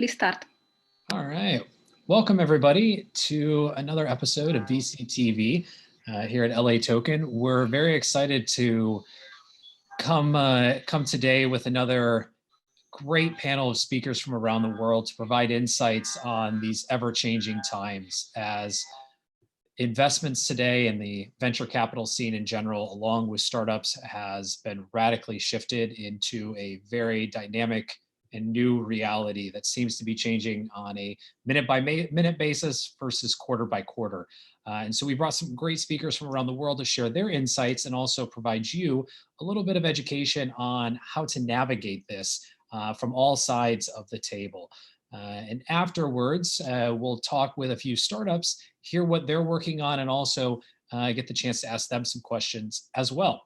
Please start. All right. Welcome, everybody, to another episode of VCTV here at LA Token. We're very excited to come today with another great panel of speakers from around the world to provide insights on these ever-changing times as investments today and the venture capital scene in general, along with startups, has been radically shifted into a very dynamic and new reality that seems to be changing on a minute by minute basis versus quarter by quarter. And so we brought some great speakers from around the world to share their insights and also provide you a little bit of education on how to navigate this from all sides of the table. And afterwards, we'll talk with a few startups, hear what they're working on, and also get the chance to ask them some questions as well.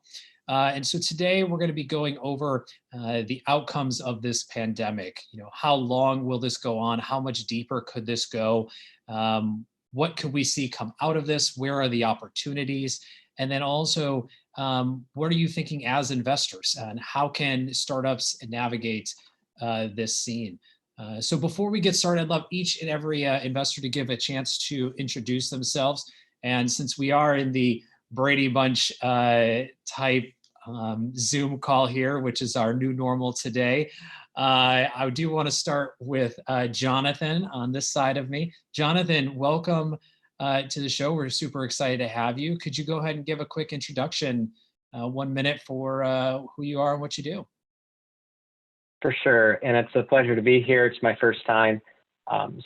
And so today we're going to be going over the outcomes of this pandemic. You know, how long will this go on? How much deeper could this go? What could we see come out of this? Where are the opportunities? And then also, what are you thinking as investors? And how can startups navigate this scene? So before we get started, I'd love each and every investor to give a chance to introduce themselves. And since we are in the Brady Bunch type Zoom call here, which is our new normal today, I do want to start with Jonathan on this side of me. Jonathan, welcome to the show. We're super excited to have you. Could you go ahead and give a quick introduction, 1 minute for who you are and what you do? For sure, and it's a pleasure to be here. It's my first time.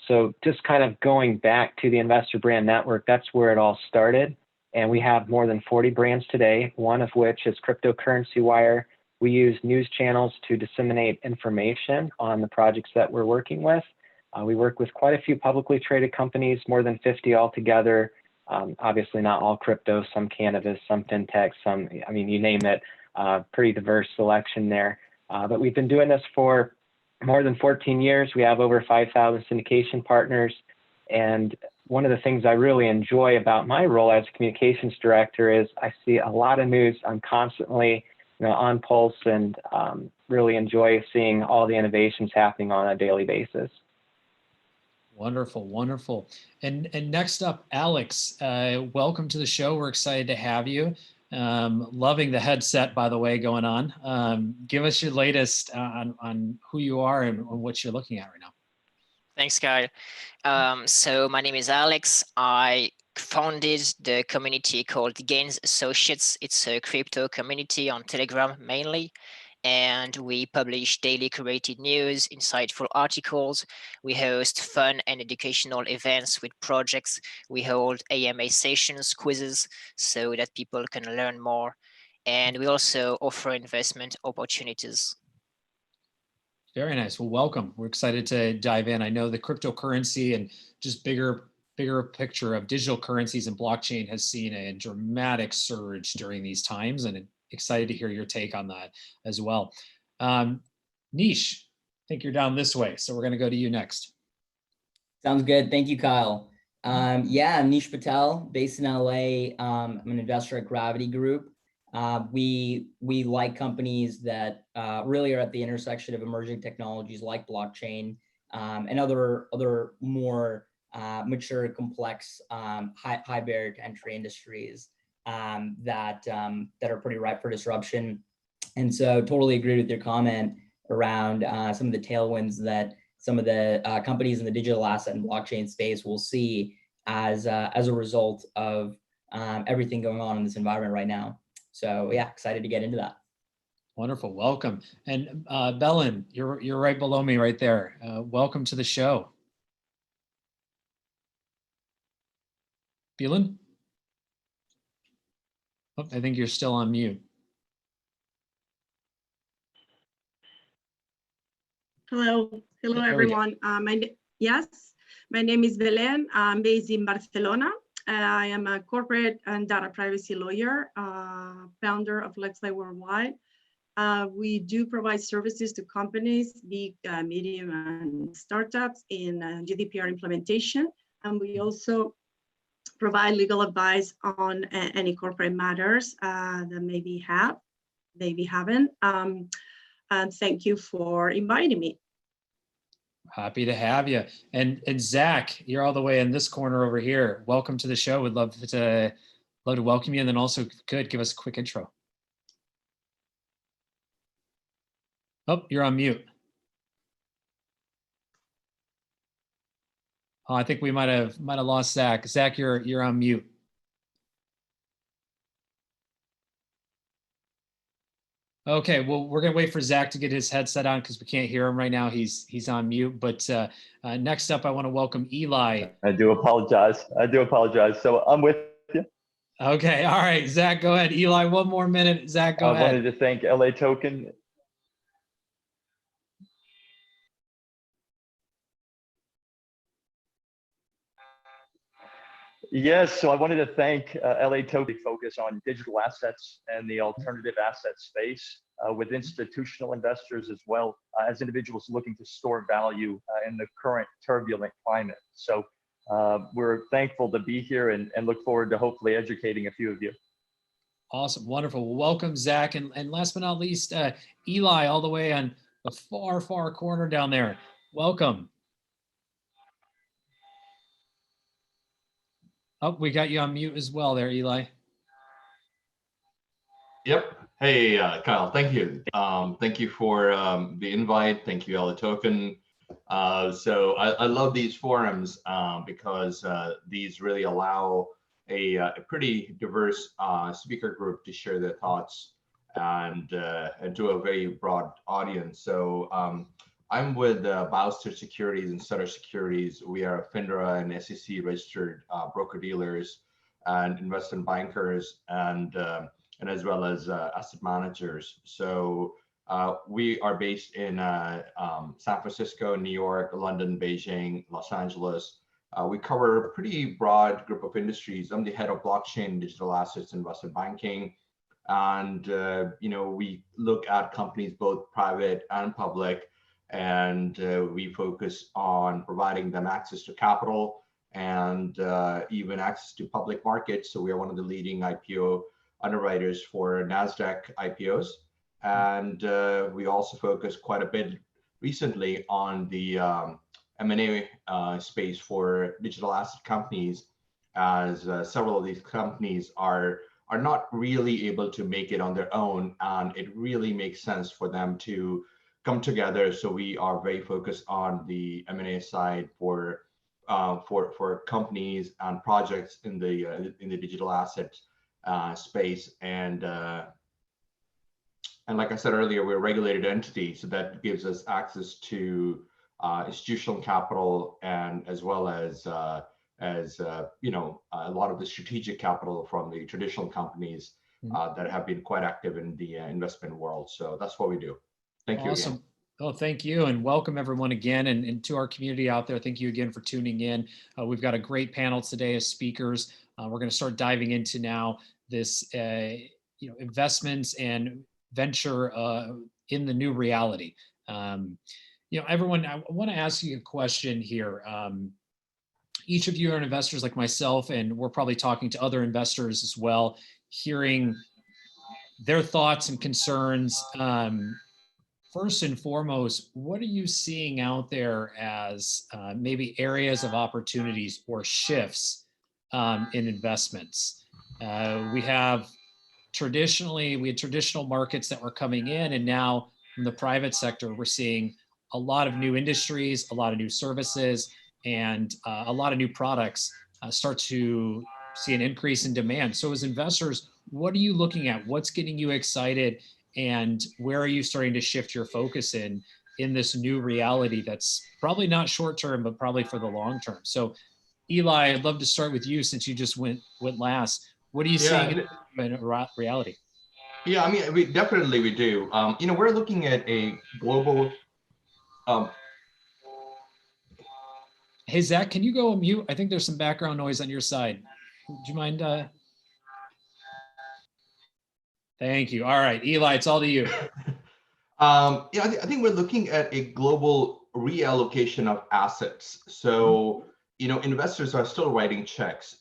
So just kind of going back to the Investor Brand Network, that's where it all started. And we have more than 40 brands today, one of which is Cryptocurrency Wire. We use news channels to disseminate information on the projects that we're working with. We work with quite a few publicly traded companies, more than 50 altogether. Obviously not all crypto, some cannabis, some FinTech, some, I mean, you name it, pretty diverse selection there. But we've been doing this for more than 14 years. We have over 5,000 syndication partners. And one of the things I really enjoy about my role as a communications director is I see a lot of news. I'm constantly, on pulse, and really enjoy seeing all the innovations happening on a daily basis. Wonderful, wonderful. And next up, Alex, welcome to the show. We're excited to have you. Loving the headset, by the way, going on. Give us your latest on who you are and what you're looking at right now. Thanks, Kyle. So my name is Alex. I founded the community called Gains Associates. It's a crypto community on Telegram mainly. And we publish daily curated news, insightful articles. We host fun and educational events with projects. We hold AMA sessions, quizzes, so that people can learn more. And we also offer investment opportunities. Very nice. Well, welcome. We're excited to dive in. I know the cryptocurrency and just bigger picture of digital currencies and blockchain has seen a dramatic surge during these times, and excited to hear your take on that as well. Nish, I think you're down this way, so we're going to go to you next. Sounds good. Thank you, Kyle. Yeah, I'm Nish Patel, based in LA. I'm an investor at Gravity Group. We like companies that really are at the intersection of emerging technologies like blockchain and other more mature, complex, high barrier to entry industries that are pretty ripe for disruption. And so totally agree with your comment around some of the tailwinds that some of the companies in the digital asset and blockchain space will see as a result of everything going on in this environment right now. So yeah, excited to get into that. Wonderful, welcome. And Belen, you're right below me right there. Welcome to the show. Belen? Oh, I think you're still on mute. Hello everyone. My name is Belen. I'm based in Barcelona. I am a corporate and data privacy lawyer, founder of Let's Play Worldwide. We do provide services to companies, big, medium, and startups in GDPR implementation. And we also provide legal advice on any corporate matters that maybe haven't. And thank you for inviting me. Happy to have you. And Zach, you're all the way in this corner over here. Welcome to the show. Would love to welcome you, and then also could give us a quick intro. Oh, you're on mute. Oh, I think we might have lost Zach. Zach, you're on mute. Okay, well, we're gonna wait for Zach to get his headset on because we can't hear him right now. He's on mute. But next up, I want to welcome Eli. I do apologize. So I'm with you. Okay, all right, Zach, go ahead. Eli, one more minute. Zach, go ahead. I wanted to thank LA Token. Yes, so I wanted to thank LA Token focus on digital assets and the alternative asset space with institutional investors as well as individuals looking to store value in the current turbulent climate. So we're thankful to be here and look forward to hopefully educating a few of you. Awesome, wonderful. Well, welcome, Zach. And last but not least, Eli, all the way on the far, far corner down there. Welcome. Oh, we got you on mute as well there, Eli. Yep. Hey, Kyle, thank you. Thank you for the invite. Thank you, LA Token. So I love these forums because these really allow a pretty diverse speaker group to share their thoughts and to a very broad audience. So I'm with Bowster Securities and Sutter Securities. We are FINRA and SEC registered broker-dealers and investment bankers and as well as asset managers. So we are based in San Francisco, New York, London, Beijing, Los Angeles. We cover a pretty broad group of industries. I'm the head of blockchain, digital assets, investment banking. And, we look at companies, both private and public, and we focus on providing them access to capital and even access to public markets. So we are one of the leading IPO underwriters for NASDAQ IPOs. And we also focus quite a bit recently on the M&A space for digital asset companies, as several of these companies are not really able to make it on their own, and it really makes sense for them to come together. So we are very focused on the M&A side for companies and projects in the digital asset space. And like I said earlier, we're a regulated entity, so that gives us access to institutional capital and as well as a lot of the strategic capital from the traditional companies that have been quite active in the investment world. So that's what we do. Thank you again. Oh, thank you, and welcome everyone again, and to our community out there. Thank you again for tuning in. We've got a great panel today of speakers. We're going to start diving into now this, investments and venture in the new reality. Everyone, I want to ask you a question here. Each of you are investors like myself, and we're probably talking to other investors as well, hearing their thoughts and concerns. First and foremost, what are you seeing out there as maybe areas of opportunities or shifts in investments? We had traditional markets that were coming in, and now from the private sector, we're seeing a lot of new industries, a lot of new services, and a lot of new products start to see an increase in demand. So as investors, what are you looking at? What's getting you excited? And where are you starting to shift your focus in this new reality that's probably not short term, but probably for the long term? So Eli, I'd love to start with you since you just went last. What are you seeing in reality? Yeah, I mean, we do. We're looking at a global. Hey, Zach, can you go on mute? I think there's some background noise on your side. Do you mind? Thank you. All right, Eli, it's all to you. I think we're looking at a global reallocation of assets. So, investors are still writing checks.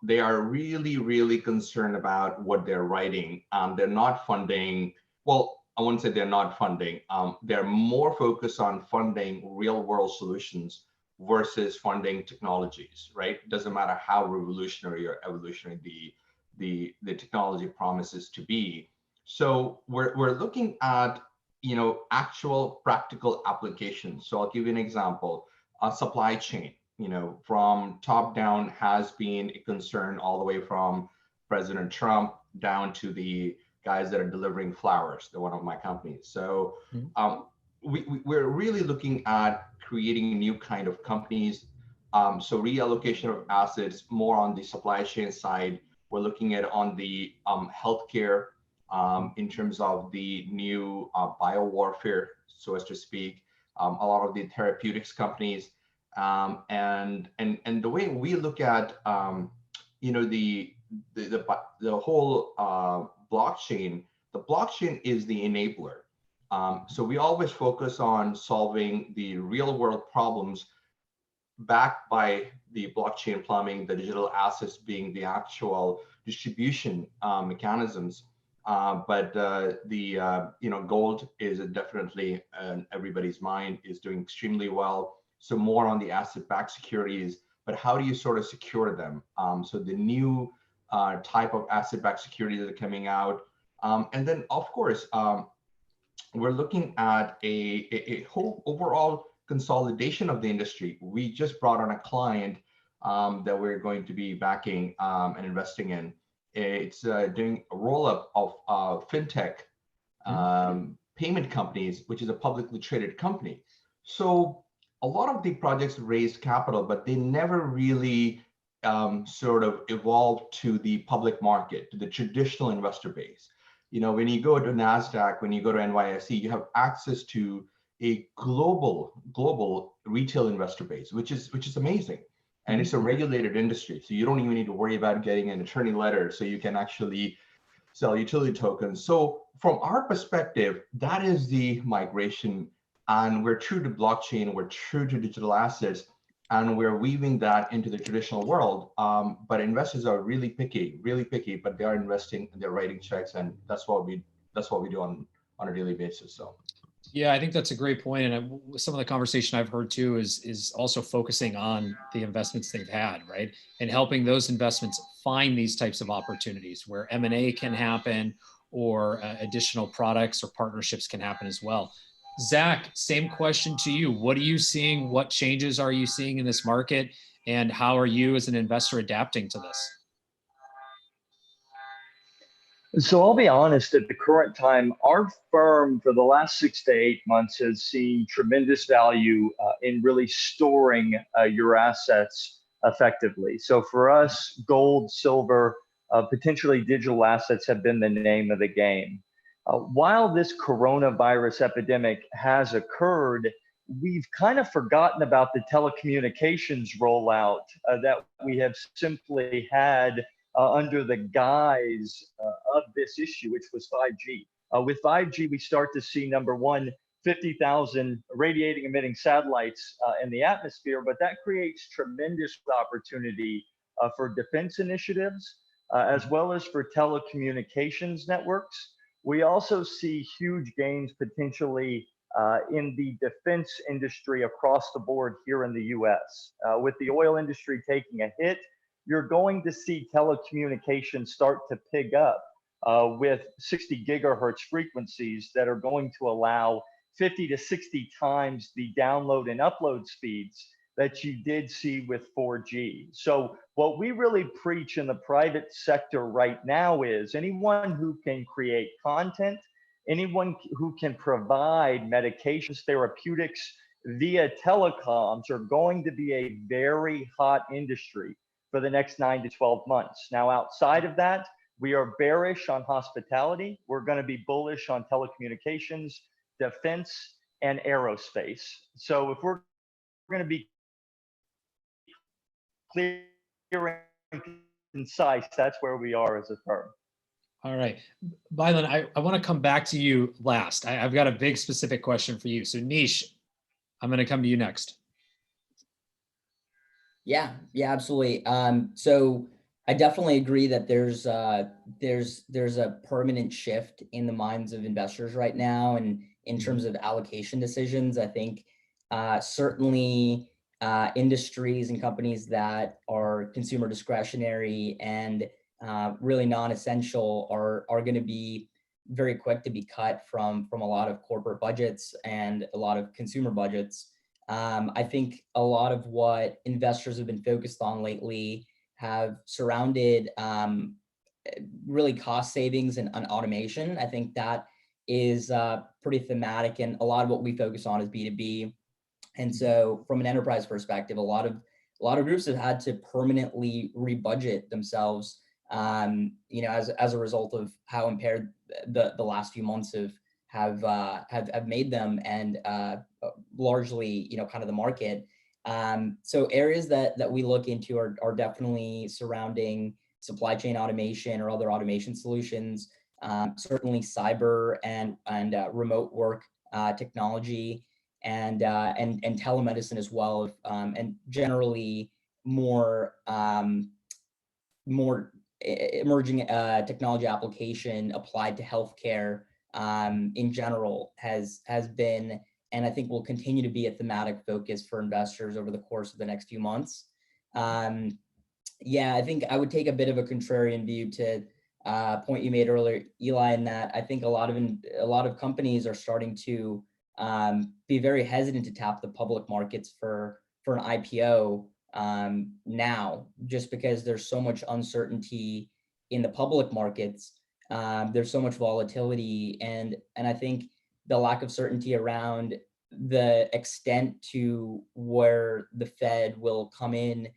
They are really, really concerned about what they're writing. They're not funding. Well, I wouldn't say they're not funding. They're more focused on funding real world solutions versus funding technologies, right? It doesn't matter how revolutionary or evolutionary the technology promises to be. So we're looking at, you know, actual practical applications. So I'll give you an example. A supply chain, you know, from top down has been a concern all the way from President Trump down to the guys that are delivering flowers. They're one of my companies. So we're really looking at creating new kind of companies. So reallocation of assets more on the supply chain side. We're looking at on the healthcare in terms of the new biowarfare, so as to speak, a lot of the therapeutics companies. And the way we look at, you know, the whole blockchain, the blockchain is the enabler. So we always focus on solving the real world problems backed by the blockchain plumbing, the digital assets being the actual distribution mechanisms. But you know, gold is definitely everybody's mind, is doing extremely well. So more on the asset-backed securities, but how do you sort of secure them? So the new type of asset-backed securities that are coming out. And then of course, we're looking at a whole overall consolidation of the industry. We just brought on a client that we're going to be backing and investing in. It's doing a roll-up of FinTech payment companies, which is a publicly traded company. So a lot of the projects raised capital, but they never really sort of evolved to the public market, to the traditional investor base. You know, when you go to NASDAQ, when you go to NYSE, you have access to a global retail investor base, which is amazing. And it's a regulated industry. So you don't even need to worry about getting an attorney letter so you can actually sell utility tokens. So from our perspective, that is the migration. And we're true to blockchain, we're true to digital assets, and we're weaving that into the traditional world. But investors are really picky, but they are investing and they're writing checks, and that's what we do on a daily basis. So. Yeah, I think that's a great point. And some of the conversation I've heard too is also focusing on the investments they've had, right? And helping those investments find these types of opportunities where M&A can happen, or additional products or partnerships can happen as well. Zach, same question to you. What are you seeing? What changes are you seeing in this market? And how are you as an investor adapting to this? So I'll be honest, at the current time, our firm for the last 6 to 8 months has seen tremendous value in really storing your assets effectively. So for us, gold, silver, potentially digital assets have been the name of the game. While this coronavirus epidemic has occurred, we've kind of forgotten about the telecommunications rollout that we have simply had under the guise of this issue, which was 5G. With 5G, we start to see, number one, 50,000 radiating emitting satellites in the atmosphere, but that creates tremendous opportunity for defense initiatives, as well as for telecommunications networks. We also see huge gains potentially in the defense industry across the board here in the US. With the oil industry taking a hit, you're going to see telecommunications start to pick up with 60 gigahertz frequencies that are going to allow 50 to 60 times the download and upload speeds that you did see with 4G. So what we really preach in the private sector right now is anyone who can create content, anyone who can provide medications, therapeutics via telecoms are going to be a very hot industry for the next 9 to 12 months. Now, outside of that, we are bearish on hospitality. We're going to be bullish on telecommunications, defense, and aerospace. So if we're going to be clear and concise, that's where we are as a firm. All right. Belen, I want to come back to you last. I've got a big specific question for you. So Nish, I'm going to come to you next. Yeah, absolutely. So I definitely agree that there's a permanent shift in the minds of investors right now, and in terms of allocation decisions. I think certainly industries and companies that are consumer discretionary and really non-essential are going to be very quick to be cut from a lot of corporate budgets and a lot of consumer budgets. I think a lot of what investors have been focused on lately have surrounded really cost savings and automation. I think that is pretty thematic, and a lot of what we focus on is B2B. And so from an enterprise perspective, a lot of groups have had to permanently rebudget themselves, you know, as a result of how impaired the last few months have made them, and largely, you know, kind of the market. So areas that we look into are definitely surrounding supply chain automation or other automation solutions, certainly cyber and remote work technology, and telemedicine as well, and generally more emerging technology application applied to healthcare in general has been, and I think will continue to be, a thematic focus for investors over the course of the next few months. Yeah, I think I would take a bit of a contrarian view to point you made earlier, Eli, in that I think a lot of companies are starting to be very hesitant to tap the public markets for an IPO now, just because there's so much uncertainty in the public markets. There's so much volatility, and I think the lack of certainty around the extent to where the Fed will come in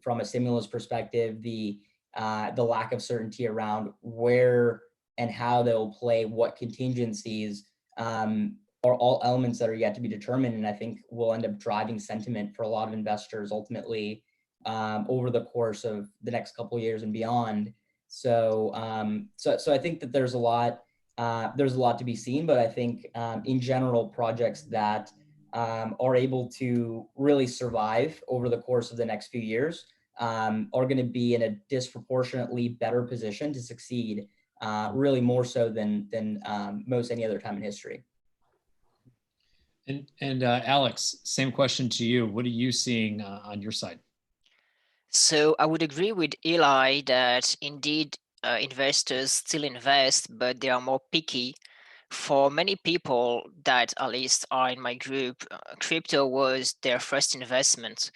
from a stimulus perspective, the lack of certainty around where and how they'll play what contingencies, are all elements that are yet to be determined, and I think will end up driving sentiment for a lot of investors ultimately over the course of the next couple of years and beyond. So I think that there's a lot to be seen, but I think in general, projects that are able to really survive over the course of the next few years are going to be in a disproportionately better position to succeed, really more so than most any other time in history. And Alex, same question to you. What are you seeing on your side? So I would agree with Eli that indeed investors still invest, but they are more picky. For many people that at least are in my group, crypto was their first investment.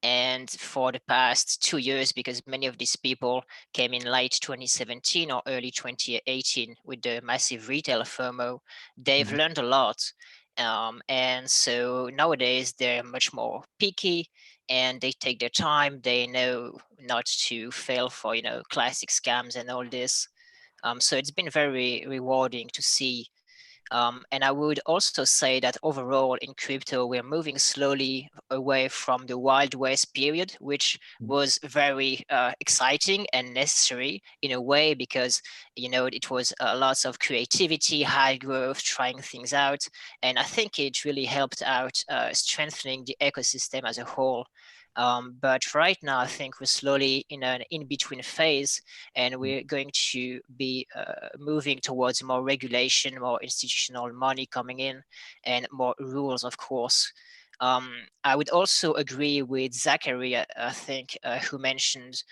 And for the past 2 years, because many of these people came in late 2017 or early 2018 with the massive retail FOMO, they've learned a lot. And so nowadays they're much more picky and they take their time. They know not to fail for, you know, classic scams and all this. So it's been very rewarding to see. And I would also say that overall in crypto, we're moving slowly away from the Wild West period, which was very exciting and necessary in a way, because, you know, it was lots of creativity, high growth, trying things out. And I think it really helped out strengthening the ecosystem as a whole. But right now, I think we're slowly in an in-between phase, and we're going to be moving towards more regulation, more institutional money coming in, and more rules, of course. I would also agree with Zachary, I think, who mentioned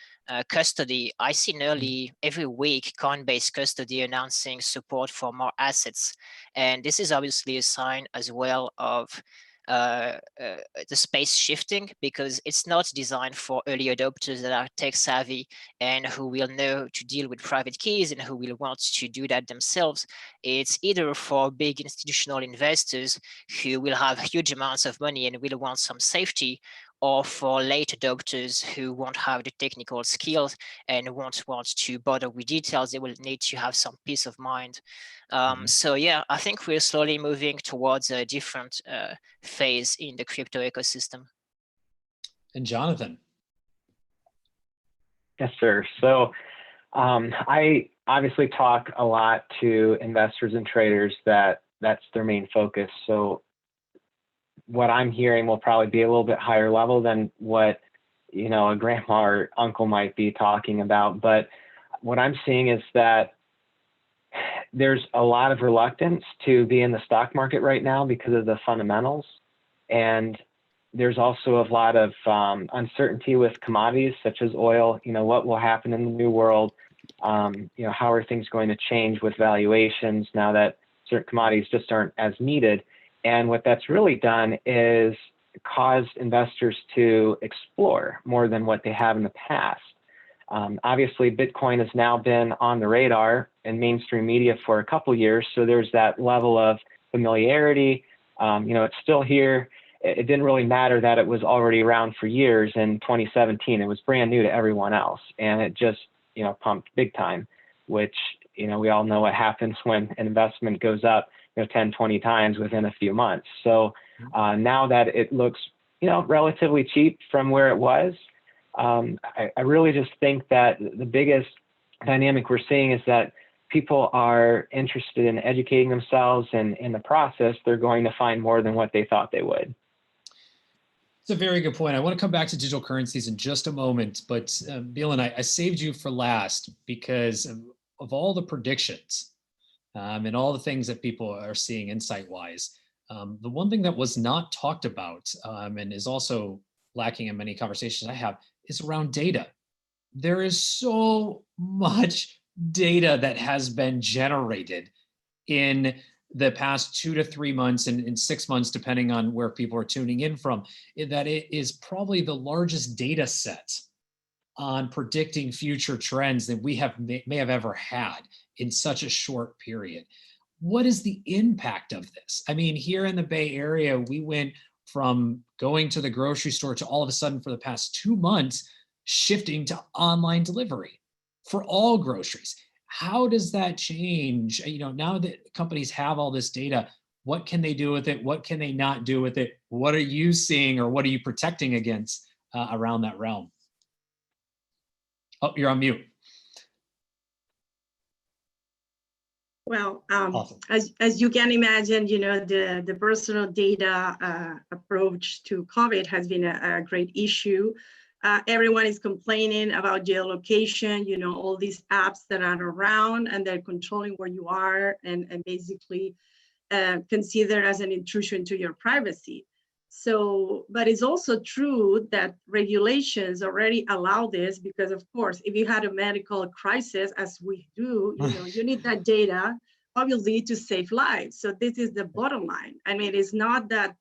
custody. I see nearly every week Coinbase custody announcing support for more assets. And this is obviously a sign as well of the space shifting, because it's not designed for early adopters that are tech savvy and who will know to deal with private keys and who will want to do that themselves. It's either for big institutional investors who will have huge amounts of money and will want some safety, or for late adopters who won't have the technical skills and won't want to bother with details. They will need to have some peace of mind. So yeah, I think we're slowly moving towards a different phase in the crypto ecosystem. And Jonathan. Yes, sir. So I obviously talk a lot to investors and traders that's their main focus. So what I'm hearing will probably be a little bit higher level than what a grandma or uncle might be talking about. But what I'm seeing is that there's a lot of reluctance to be in the stock market right now because of the fundamentals. And there's also a lot of uncertainty with commodities such as oil. What will happen in the new world? How are things going to change with valuations now that certain commodities just aren't as needed? And what that's really done is caused investors to explore more than what they have in the past. Obviously, Bitcoin has now been on the radar in mainstream media for a couple years, so there's that level of familiarity. It's still here. It didn't really matter that it was already around for years in 2017. It was brand new to everyone else, and it just pumped big time, which we all know what happens when an investment goes up 10, 20 times within a few months. So now that it looks relatively cheap from where it was, I really just think that the biggest dynamic we're seeing is that people are interested in educating themselves, and in the process, they're going to find more than what they thought they would. It's a very good point. I want to come back to digital currencies in just a moment, but Belen, I saved you for last because of all the predictions and all the things that people are seeing insight-wise. The one thing that was not talked about and is also lacking in many conversations I have is around data. There is so much data that has been generated in the past 2 to 3 months and in 6 months, depending on where people are tuning in from, that it is probably the largest data set on predicting future trends that we may have ever had in such a short period. What is the impact of this? I mean, here in the Bay Area, we went from going to the grocery store to all of a sudden for the past 2 months, shifting to online delivery for all groceries. How does that change? Now that companies have all this data, what can they do with it? What can they not do with it? What are you seeing, or what are you protecting against around that realm? Oh, you're on mute. Well, Awesome. as you can imagine, the personal data approach to COVID has been a great issue. Everyone is complaining about geolocation, all these apps that are around and they're controlling where you are and basically considered as an intrusion to your privacy. So, but it's also true that regulations already allow this because, of course, if you had a medical crisis, as we do, you need that data, obviously, to save lives. So this is the bottom line. I mean, it's not that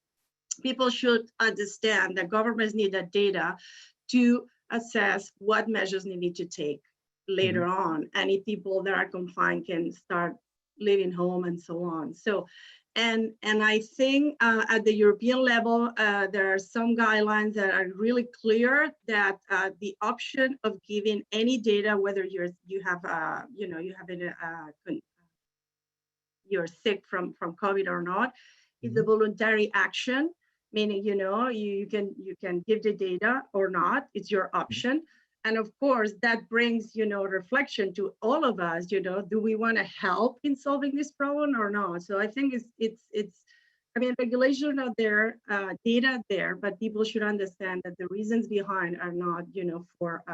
people should understand that governments need that data to assess what measures they need to take later on. Any people that are confined can start living home and so on. So, and I think at the European level, there are some guidelines that are really clear that the option of giving any data, whether you're sick from COVID or not, is a voluntary action. Meaning, you can give the data or not, it's your option. And of course, that brings, reflection to all of us, do we want to help in solving this problem or not? So I think regulation out there, data there, but people should understand that the reasons behind are not, for,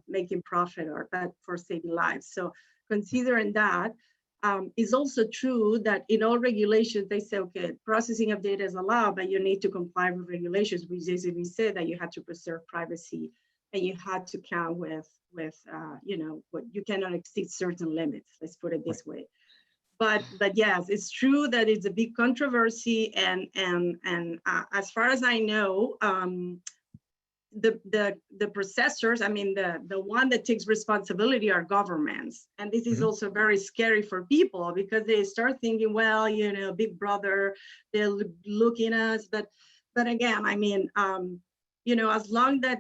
making profit but for saving lives. So considering that, it's also true that in all regulations, they say, okay, processing of data is allowed, but you need to comply with regulations. We basically say that you have to preserve privacy and you had to count with what you cannot exceed certain limits. Let's put it this way. But yes, it's true that it's a big controversy. And as far as I know, the processors, the one that takes responsibility are governments. And this is also very scary for people because they start thinking, well, Big Brother, they're looking at us. But again, as long that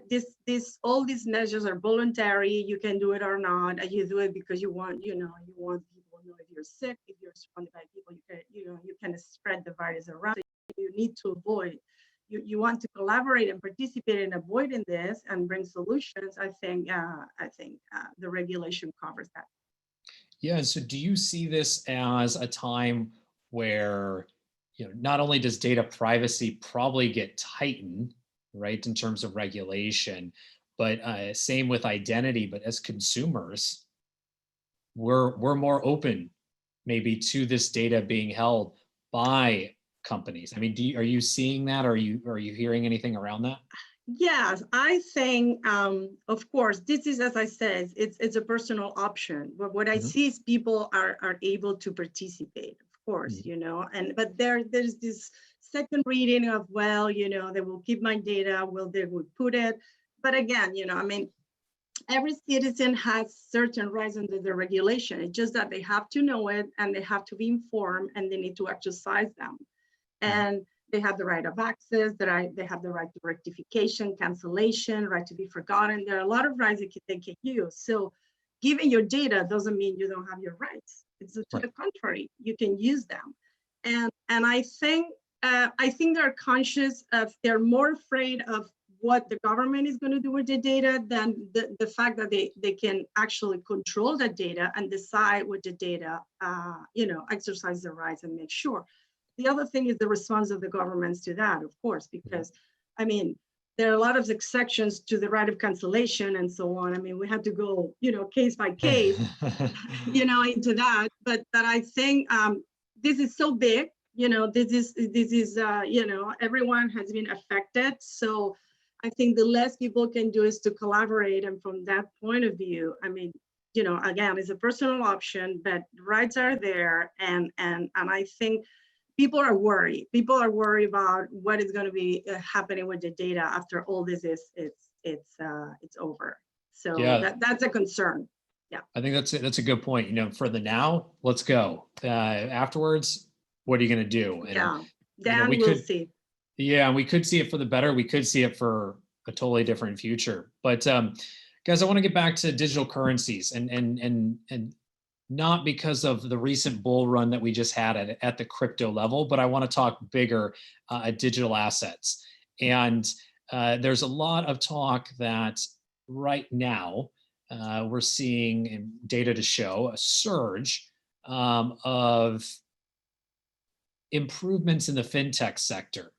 all these measures are voluntary, you can do it or not, and you do it because you want people to know if you're sick, if you're surrounded by people, you can spread the virus around. So you need to avoid. You want to collaborate and participate in avoiding this and bring solutions. I think the regulation covers that. Yeah. So do you see this as a time where, not only does data privacy probably get tightened right, in terms of regulation. But same with identity. But as consumers, we're more open maybe to this data being held by companies. I mean, are you seeing that? Are you hearing anything around that? Yes, I think, of course, this is, as I said, it's a personal option. But what I see is people are able to participate, of course, you know, but there's this second reading of, well, you know, they will keep my data, well, they would put it. But again, you know, I mean, every citizen has certain rights under the regulation. It's just that they have to know it and they have to be informed and they need to exercise them. And they have the right of access, they have the right to rectification, cancellation, right to be forgotten. There are a lot of rights they can use. So giving your data doesn't mean you don't have your rights. It's to the contrary, you can use them. And I think they're conscious of, they're more afraid of what the government is going to do with the data than the fact that they can actually control the data and decide with the data, you know, exercise their rights and make sure. The other thing is the response of the governments to that, of course, because, I mean, there are a lot of exceptions to the right of cancellation and so on. I mean, we have to go, you know, case by case, you know, into that. But I think this is so big, you know, this is you know, everyone has been affected. So I think the less people can do is to collaborate. And from that point of view, I mean, you know, again, it's a personal option, but rights are there. And I think people are worried. People are worried about what is going to be happening with the data after all this it's over. So yeah, that's a concern. Yeah, I think that's a good point. You know, for the now, let's go. Afterwards, what are you going to do? And, yeah, then you know, we'll see. Yeah, we could see it for the better. We could see it for a totally different future. But guys, I want to get back to digital currencies and not because of the recent bull run that we just had at the crypto level, but I want to talk bigger digital assets. And there's a lot of talk that right now we're seeing data to show a surge of improvements in the FinTech sector.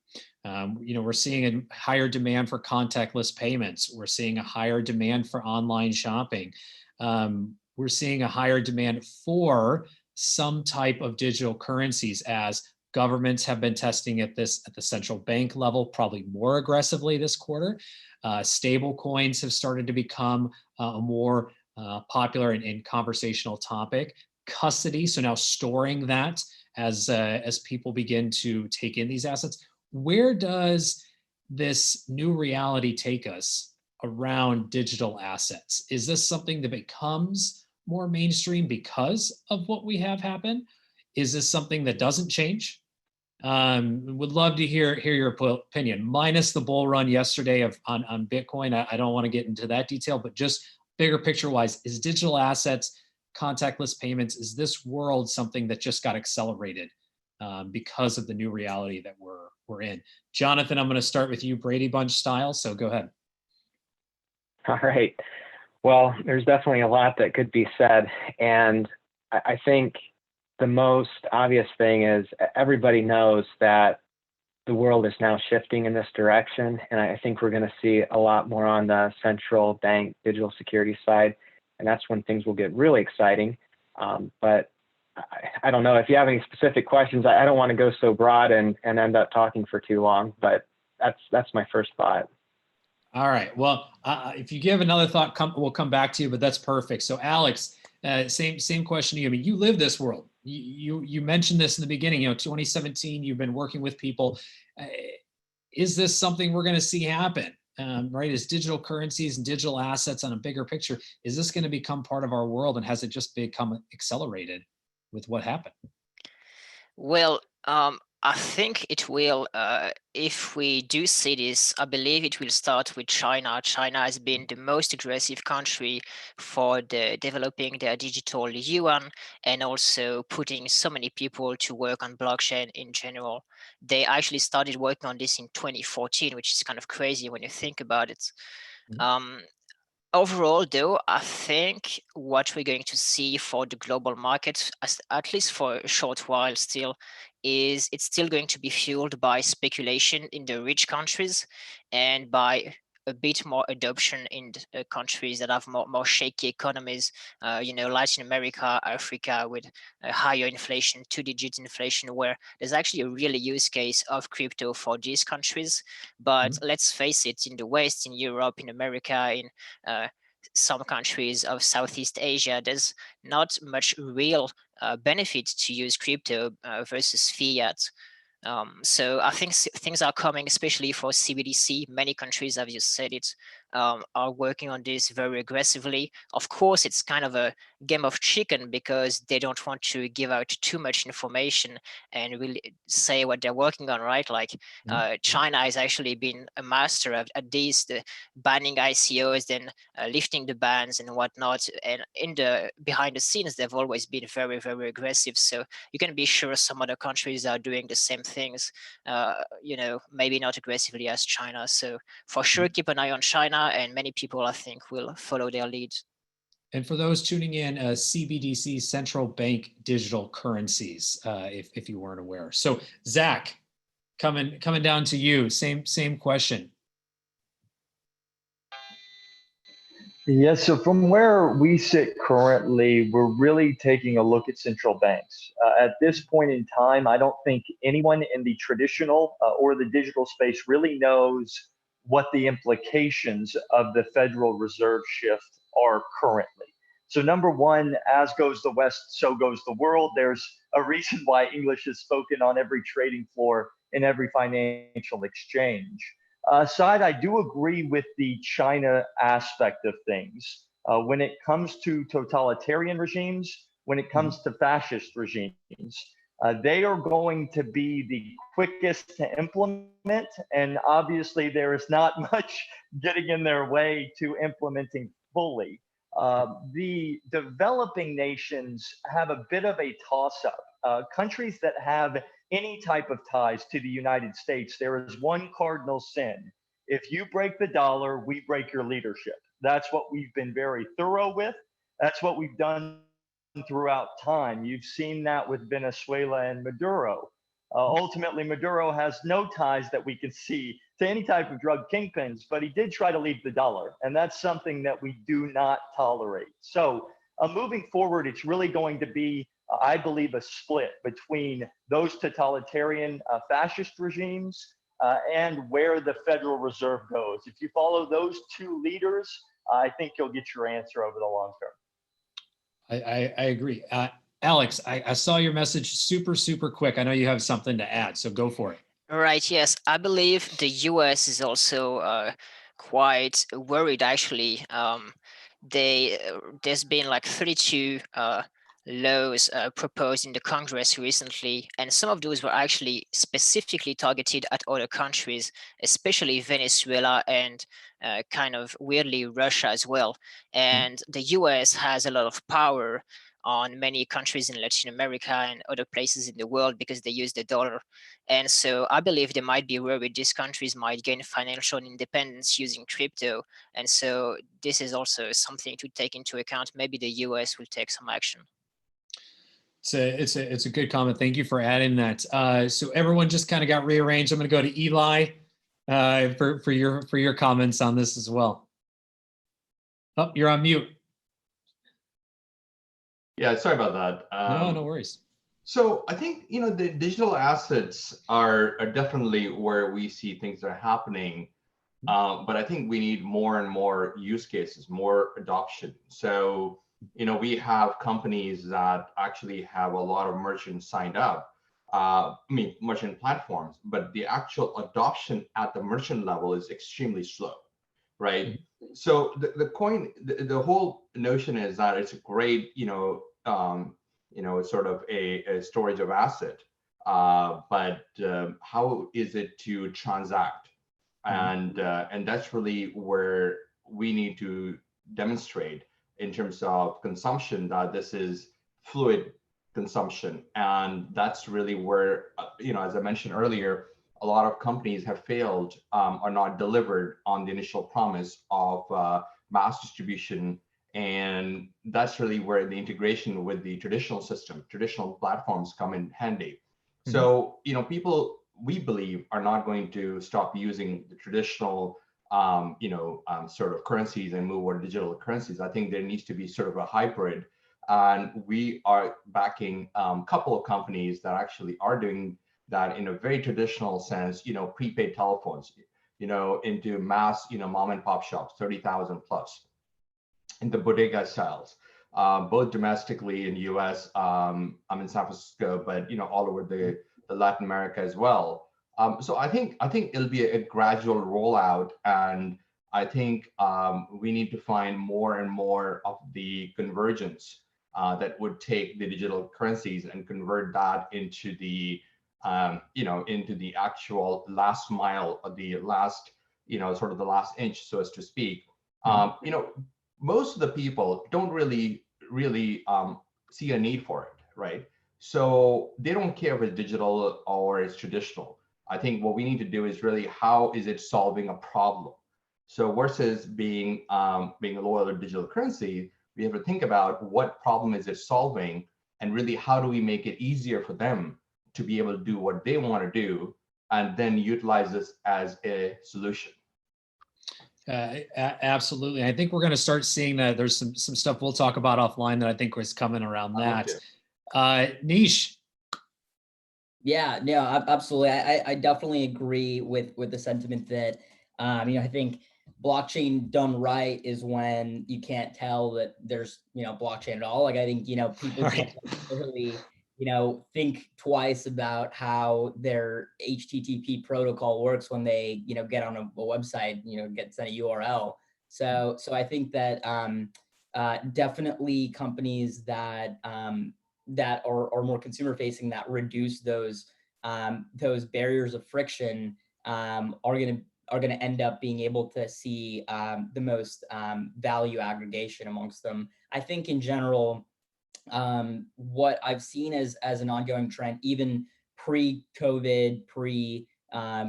You know, we're seeing a higher demand for contactless payments. We're seeing a higher demand for online shopping. We're seeing a higher demand for some type of digital currencies as governments have been testing at the central bank level, probably more aggressively this quarter. Stable coins have started to become a more popular and conversational topic. Custody, so now storing that as people begin to take in these assets. Where does this new reality take us around digital assets? Is this something that becomes more mainstream because of what we have happen? Is this something that doesn't change? Would love to hear your opinion, minus the bull run yesterday on Bitcoin. I don't want to get into that detail, but just bigger picture wise, is digital assets, contactless payments, is this world something that just got accelerated because of the new reality that we're in? Jonathan, I'm going to start with you, Brady Bunch style, so go ahead. All right. Well, there's definitely a lot that could be said. And I think the most obvious thing is everybody knows that the world is now shifting in this direction. And I think we're going to see a lot more on the central bank digital security side. And that's when things will get really exciting. But I don't know if you have any specific questions. I don't want to go so broad and end up talking for too long, but that's my first thought. All right. Well, if you give another thought, we'll come back to you, but that's perfect. So Alex, same question to you. I mean, you live this world. You mentioned this in the beginning, 2017, you've been working with people. Is this something we're going to see happen? Right? Is digital currencies and digital assets on a bigger picture, is this going to become part of our world? And has it just become accelerated with what happened? Well, I think it will, if we do see this, I believe it will start with China. China has been the most aggressive country for developing their digital yuan and also putting so many people to work on blockchain in general. They actually started working on this in 2014, which is kind of crazy when you think about it. Overall, though, I think what we're going to see for the global market, at least for a short while still, is it's still going to be fueled by speculation in the rich countries and by a bit more adoption in countries that have more shaky economies, Latin America, Africa, with a higher inflation, 2-digit inflation, where there's actually a real use case of crypto for these countries. But let's face it, in the West, in Europe, in America, in some countries of Southeast Asia, there's not much real benefit to use crypto versus fiat. So I think things are coming, especially for CBDC. Many countries, as you said it, are working on this very aggressively. Of course, it's kind of a game of chicken because they don't want to give out too much information and really say what they're working on, right? Like China has actually been a master at this, the banning ICOs, then lifting the bans and whatnot. And behind the scenes, they've always been very, very aggressive. So you can be sure some other countries are doing the same things, maybe not aggressively as China. So for sure, keep an eye on China, and many people, I think, will follow their lead. And for those tuning in, CBDC, central bank digital currencies, if you weren't aware. So Zach, coming down to you, same question. Yes, so from where we sit currently, we're really taking a look at central banks. At this point in time, I don't think anyone in the traditional or the digital space really knows what the implications of the Federal Reserve shift are currently. So number one, as goes the West, so goes the world. There's a reason why English is spoken on every trading floor in every financial exchange. Aside, I do agree with the China aspect of things. When it comes to totalitarian regimes, when it comes to fascist regimes, they are going to be the quickest to implement, and obviously there is not much getting in their way to implementing fully. The developing nations have a bit of a toss-up. Countries that have any type of ties to the United States, there is one cardinal sin. If you break the dollar, we break your leadership. That's what we've been very thorough with. That's what we've done throughout time. You've seen that with Venezuela and Maduro. Ultimately, Maduro has no ties that we can see to any type of drug kingpins, but he did try to leave the dollar, and that's something that we do not tolerate. So moving forward, it's really going to be, I believe, a split between those totalitarian fascist regimes and where the Federal Reserve goes. If you follow those two leaders, I think you'll get your answer over the long term. I agree. Alex, I saw your message super quick. I know you have something to add, so go for it. All right, yes. I believe the US is also quite worried, actually. There's been like 32 laws proposed in the Congress recently, and some of those were actually specifically targeted at other countries, especially Venezuela and kind of weirdly Russia as well. And the US has a lot of power on many countries in Latin America and other places in the world because they use the dollar. And so I believe they might be worried these countries might gain financial independence using crypto. And so this is also something to take into account. Maybe the US will take some action. It's a good comment. Thank you for adding that. So everyone just kind of got rearranged. I'm going to go to Eli for your comments on this as well. Oh, you're on mute. Yeah, sorry about that. No worries. So I think, the digital assets are definitely where we see things are happening. But I think we need more and more use cases, more adoption. So, we have companies that actually have a lot of merchants signed up, merchant platforms, but the actual adoption at the merchant level is extremely slow, right? So the whole notion is that it's a great, sort of a storage of asset, but how is it to transact? And that's really where we need to demonstrate in terms of consumption that this is fluid consumption. And that's really where, as I mentioned earlier, a lot of companies have failed or not delivered on the initial promise of mass distribution. And that's really where the integration with the traditional system, traditional platforms come in handy. So, people, we believe, are not going to stop using the traditional, sort of currencies and move over to digital currencies. I think there needs to be sort of a hybrid. And we are backing a couple of companies that actually are doing that in a very traditional sense, prepaid telephones, into mass, mom and pop shops, 30,000 plus, into bodega styles, both domestically in the US, I'm in San Francisco, but, all over the Latin America as well. So I think it'll be a gradual rollout, and I think we need to find more and more of the convergence that would take the digital currencies and convert that into the into the actual last mile, of the last, sort of the last inch, so as to speak. Most of the people don't really see a need for it, right? So they don't care if it's digital or it's traditional. I think what we need to do is really, how is it solving a problem? So versus being loyal to digital currency, we have to think about what problem is it solving, and really how do we make it easier for them to be able to do what they want to do, and then utilize this as a solution. Absolutely. I think we're going to start seeing that. There's some stuff we'll talk about offline that I think was coming around that. Nish. Yeah, no, absolutely. I definitely agree with the sentiment that, I think blockchain done right is when you can't tell that there's, blockchain at all. Like, I think, people Right. don't really, think twice about how their HTTP protocol works when they, get on a website, get sent a URL. So I think that definitely companies that that are more consumer facing, that reduce those barriers of friction, are going to end up being able to see the most value aggregation amongst them. I think in general, what I've seen as an ongoing trend, even pre-COVID,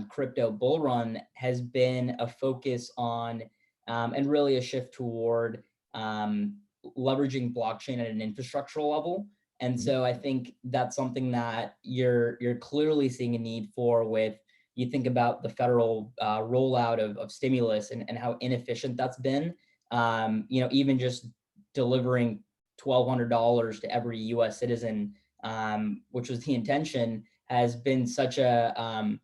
crypto bull run, has been a focus on and really a shift toward leveraging blockchain at an infrastructural level. And so I think that's something that you're clearly seeing a need for. With, you think about the federal rollout of stimulus and how inefficient that's been. Even just delivering $1,200 to every U.S. citizen, which was the intention, has been such a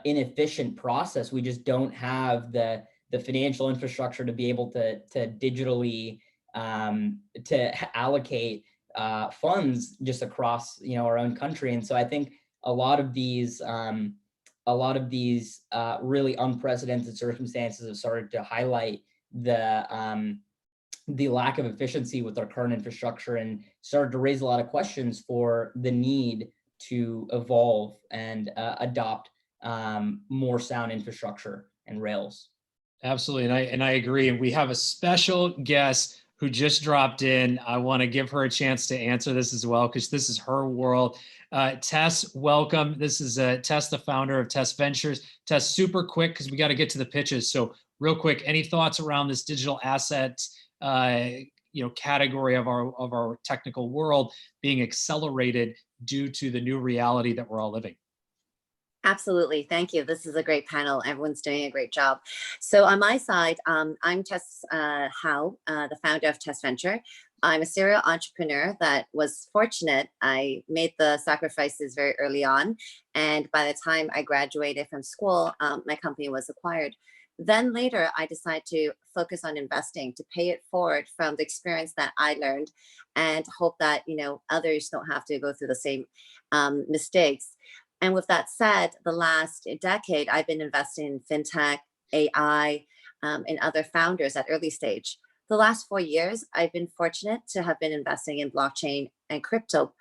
inefficient process. We just don't have the financial infrastructure to be able to digitally to allocate funds just across our own country. And so I think a lot of these really unprecedented circumstances have started to highlight the lack of efficiency with our current infrastructure, and started to raise a lot of questions for the need to evolve and adopt more sound infrastructure and rails. Absolutely, and I agree. And we have a special guest who just dropped in. I want to give her a chance to answer this as well, because this is her world. Tess, welcome. This is Tess, the founder of Tess Ventures. Tess, super quick, because we got to get to the pitches. So real quick, any thoughts around this digital assets category of our technical world being accelerated due to the new reality that we're all living? Absolutely. Thank you. This is a great panel. Everyone's doing a great job. So on my side, I'm Tess Howe, the founder of Tess Venture. I'm a serial entrepreneur that was fortunate. I made the sacrifices very early on. And by the time I graduated from school, my company was acquired. Then later, I decided to focus on investing, to pay it forward from the experience that I learned, and hope that others don't have to go through the same mistakes. And with that said, the last decade, I've been investing in FinTech, AI, and other founders at early stage. The last 4 years, I've been fortunate to have been investing in blockchain and crypto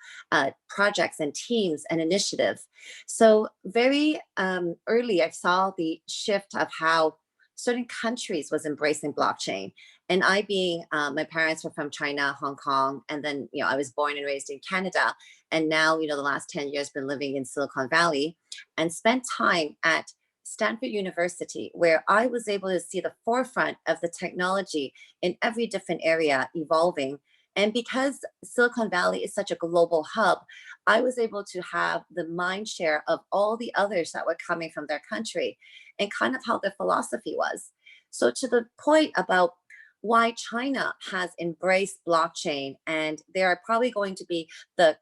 projects and teams and initiatives. So very early, I saw the shift of how certain countries was embracing blockchain. And I being, my parents were from China, Hong Kong, and then, I was born and raised in Canada. And now, the last 10 years been living in Silicon Valley, and spent time at Stanford University, where I was able to see the forefront of the technology in every different area evolving. And because Silicon Valley is such a global hub, I was able to have the mind share of all the others that were coming from their country and kind of how their philosophy was. So to the point about why China has embraced blockchain, and they are probably going to be the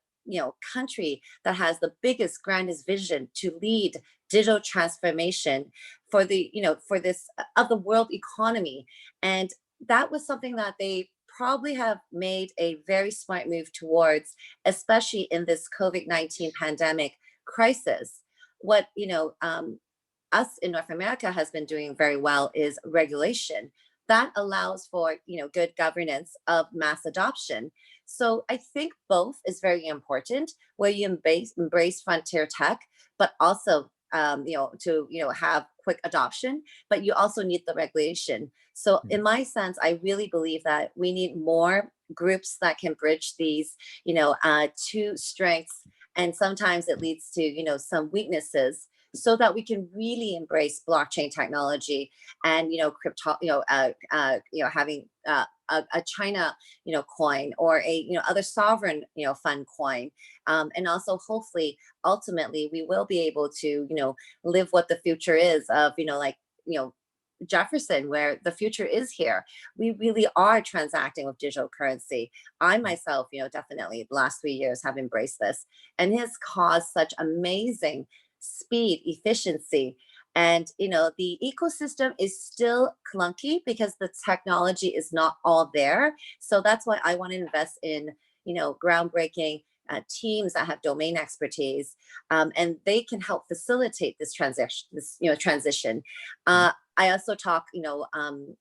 country that has the biggest, grandest vision to lead digital transformation for the for this of the world economy. And that was something that they probably have made a very smart move towards, especially in this COVID-19 pandemic crisis. What us in North America has been doing very well is regulation that allows for good governance of mass adoption. So I think both is very important, where you embrace frontier tech, but also to have quick adoption, but you also need the regulation. So in my sense, I really believe that we need more groups that can bridge these two strengths, and sometimes it leads to some weaknesses, so that we can really embrace blockchain technology and crypto, having a China coin, or a other sovereign fund coin, and also hopefully ultimately we will be able to live what the future is of Jefferson, where the future is here. We really are transacting with digital currency. I myself definitely the last 3 years have embraced this, and it has caused such amazing speed, efficiency. And the ecosystem is still clunky because the technology is not all there. So that's why I want to invest in groundbreaking teams that have domain expertise, and they can help facilitate this transition. I also talk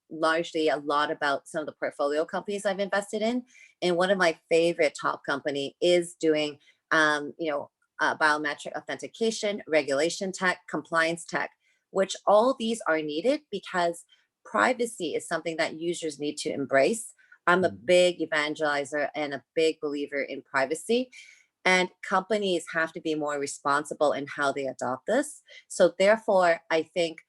largely a lot about some of the portfolio companies I've invested in, and one of my favorite top company is doing biometric authentication, regulation tech, compliance tech, which all these are needed because privacy is something that users need to embrace. I'm a big evangelizer and a big believer in privacy, and companies have to be more responsible in how they adopt this. So therefore, I think,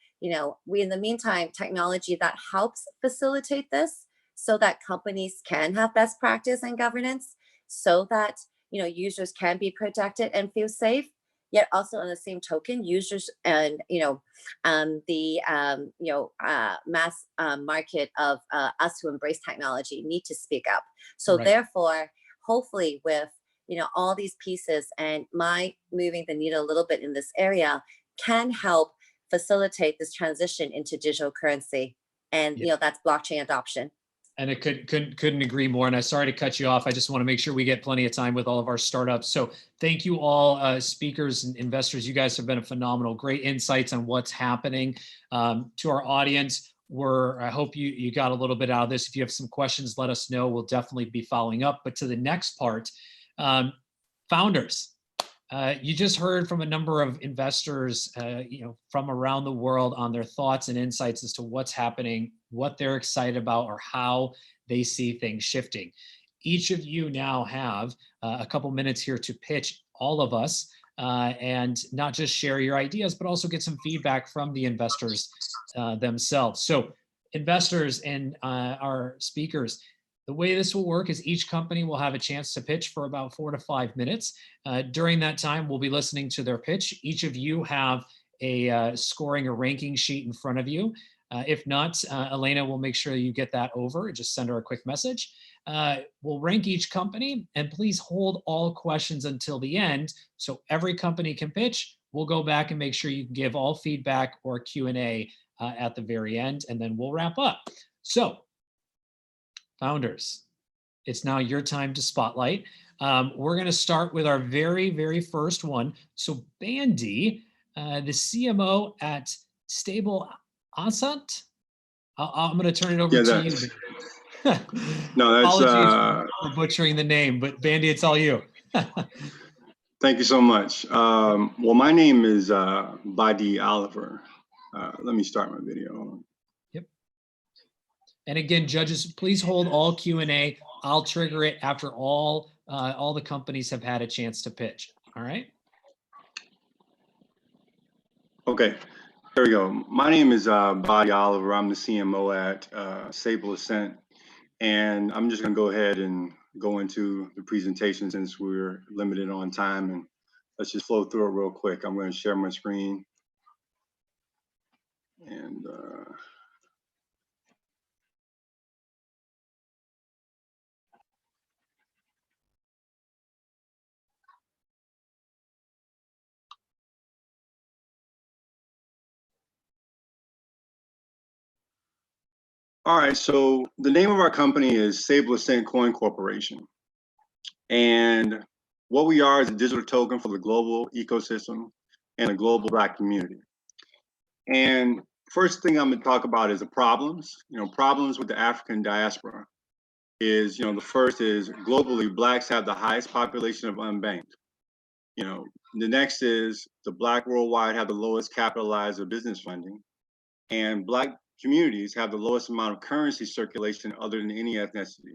we, in the meantime, technology that helps facilitate this so that companies can have best practice and governance, so that users can be protected and feel safe. Yet also on the same token, users and the mass market of us who embrace technology need to speak up. So therefore, hopefully, with all these pieces and my moving the needle a little bit in this area can help facilitate this transition into digital currency, and that's blockchain adoption. And it couldn't agree more. And I'm sorry to cut you off. I just want to make sure we get plenty of time with all of our startups. So thank you all, speakers and investors. You guys have been phenomenal. Great insights on what's happening. To our audience, I hope you got a little bit out of this. If you have some questions, let us know. We'll definitely be following up. But to the next part, founders. You just heard from a number of investors, from around the world on their thoughts and insights as to what's happening, what they're excited about, or how they see things shifting. Each of you now have a couple minutes here to pitch all of us and not just share your ideas, but also get some feedback from the investors themselves. So investors and our speakers, the way this will work is each company will have a chance to pitch for about 4 to 5 minutes. During that time, we'll be listening to their pitch. Each of you have a scoring or ranking sheet in front of you. If not, Elena will make sure you get that over. Just send her a quick message. We'll rank each company, and please hold all questions until the end so every company can pitch. We'll go back and make sure you can give all feedback or Q&A at the very end, and then we'll wrap up. So, founders, it's now your time to spotlight. We're going to start with our very, very first one. So Badi, the CMO at Sabbleassent. I'm going to turn it over to you. No, that's apologies for butchering the name, but Badi, it's all you. Thank you so much. Well, my name is Badi Oliver. Let me start my video. And again, judges, please hold all Q&A. I'll trigger it after all the companies have had a chance to pitch. All right. Okay, there we go. My name is Badi Oliver. I'm the CMO at Sabbleassent, and I'm just going to go ahead and go into the presentation since we're limited on time, and let's just flow through it real quick. I'm going to share my screen. And all right, so the name of our company is Sabbleassent Coin Corporation. And what we are is a digital token for the global ecosystem and the global Black community. And first thing I'm going to talk about is the problems. Problems with the African diaspora is, the first is globally, Blacks have the highest population of unbanked. The next is the Black worldwide have the lowest capitalized of business funding, and Black communities have the lowest amount of currency circulation other than any ethnicity.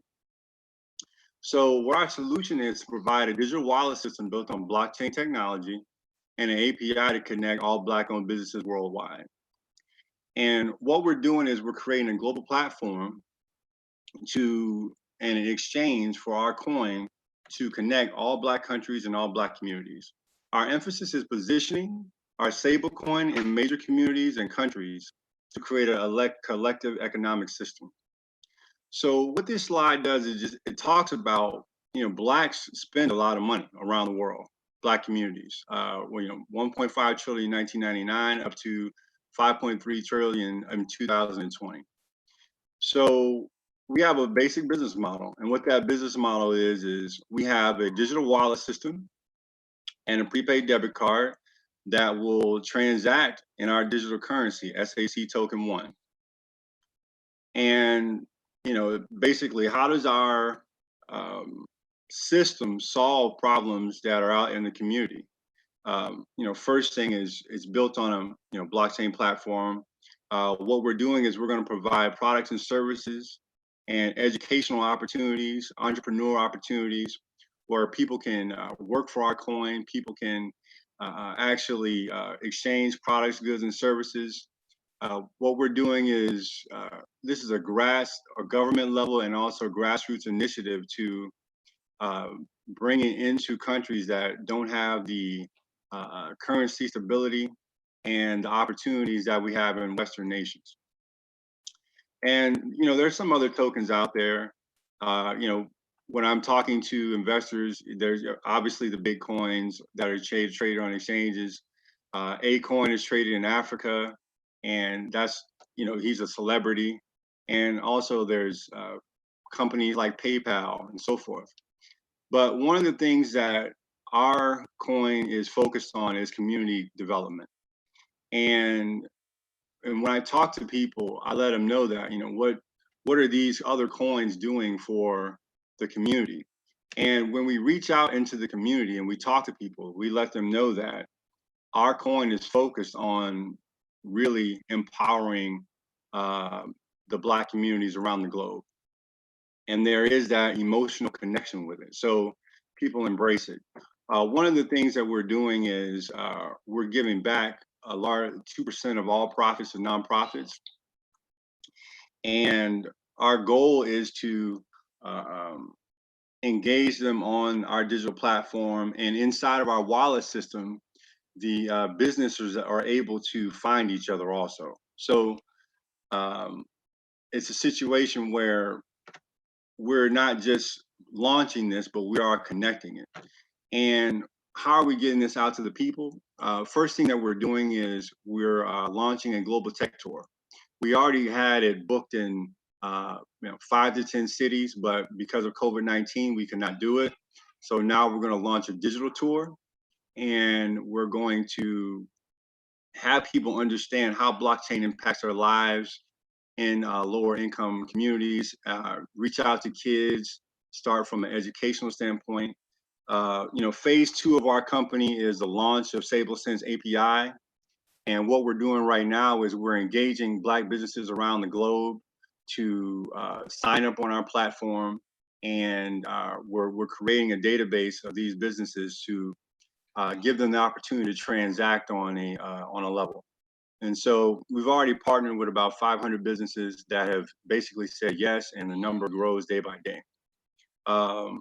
So what our solution is to provide a digital wallet system built on blockchain technology and an API to connect all Black-owned businesses worldwide. And what we're doing is we're creating a global platform and an exchange for our coin to connect all Black countries and all Black communities. Our emphasis is positioning our stablecoin in major communities and countries to create a collective economic system. So what this slide does is it talks about, Blacks spend a lot of money around the world, Black communities, 1.5 trillion in 1999 up to 5.3 trillion in 2020. So we have a basic business model. And what that business model is we have a digital wallet system and a prepaid debit card that will transact in our digital currency, SAC token 1. And, basically, how does our system solve problems that are out in the community? First thing is it's built on a blockchain platform. What we're doing is we're going to provide products and services and educational opportunities, entrepreneur opportunities, where people can work for our coin, people can actually exchange products, goods, and services. What we're doing is this is a government level and also grassroots initiative to bring it into countries that don't have the currency stability and the opportunities that we have in Western nations. And there's some other tokens out there. When I'm talking to investors, there's obviously the big coins that are traded on exchanges. A coin is traded in Africa, and that's, he's a celebrity. And also there's companies like PayPal and so forth. But one of the things that our coin is focused on is community development. And when I talk to people, I let them know that, what are these other coins doing for the community? And when we reach out into the community and we talk to people, we let them know that our coin is focused on really empowering the Black communities around the globe. And there is that emotional connection with it. So people embrace it. One of the things that we're doing is we're giving back a large 2% of all profits to nonprofits. And our goal is to engage them on our digital platform, and inside of our wallet system, the businesses are able to find each other also. So it's a situation where we're not just launching this, but we are connecting it. And how are we getting this out to the people? First thing that we're doing is we're launching a global tech tour. We already had it booked in 5 to 10 cities, but because of COVID-19, we could not do it. So now we're going to launch a digital tour, and we're going to have people understand how blockchain impacts their lives in lower income communities, reach out to kids, start from an educational standpoint. Phase 2 of our company is the launch of Sabbleassent's API. And what we're doing right now is we're engaging Black businesses around the globe to sign up on our platform. And we're creating a database of these businesses to give them the opportunity to transact on a level. And so we've already partnered with about 500 businesses that have basically said yes, and the number grows day by day. Our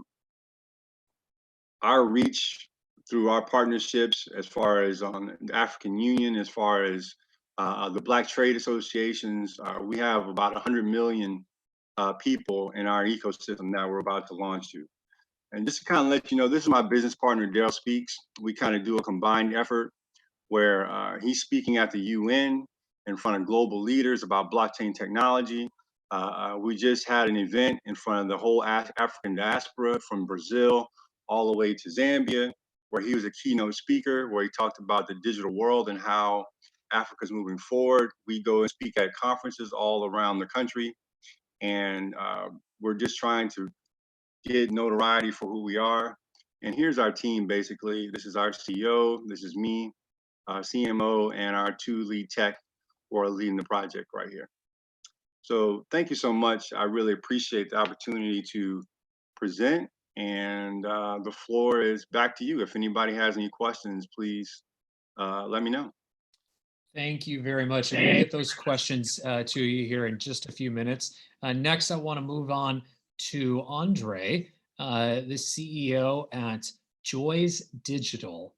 reach through our partnerships, as far as on the African Union, as far as the Black Trade Associations, we have about 100 million people in our ecosystem that we're about to launch to. And just to kind of let you know, this is my business partner, Daryl Speaks. We kind of do a combined effort where he's speaking at the UN in front of global leaders about blockchain technology. We just had an event in front of the whole African diaspora from Brazil all the way to Zambia, where he was a keynote speaker, where he talked about the digital world and how Africa's moving forward. We go and speak at conferences all around the country, and we're just trying to get notoriety for who we are. And here's our team, basically. This is our CEO, this is me, CMO, and our 2 lead tech who are leading the project right here. So thank you so much. I really appreciate the opportunity to present, and the floor is back to you. If anybody has any questions, please let me know. Thank you very much. And we'll get those questions to you here in just a few minutes. Next, I want to move on to Andrey, the CEO at Joys Digital,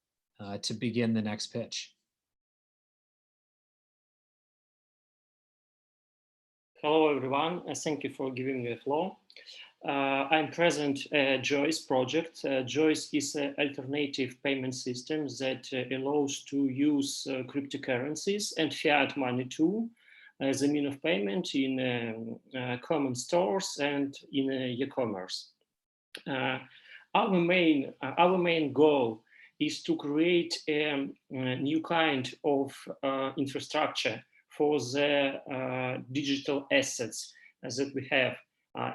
to begin the next pitch. Hello, everyone. Thank you for giving me the floor. I'm present at Joys project. Joys is an alternative payment system that allows to use cryptocurrencies and fiat money too as a mean of payment in common stores and in e-commerce. Our main goal is to create a new kind of infrastructure for the digital assets that we have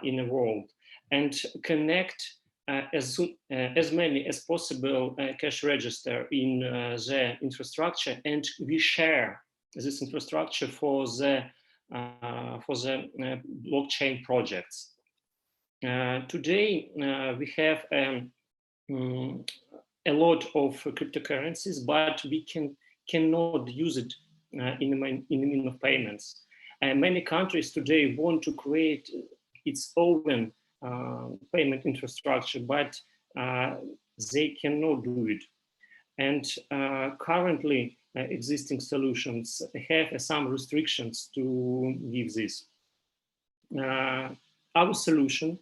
in the world, and connect as many as possible cash register in the infrastructure, and we share this infrastructure for the blockchain projects. Today we have a lot of cryptocurrencies, but we cannot use it in the mean of payments. Many countries today want to create its own payment infrastructure, but they cannot do it. And currently existing solutions have some restrictions to give this. Our solution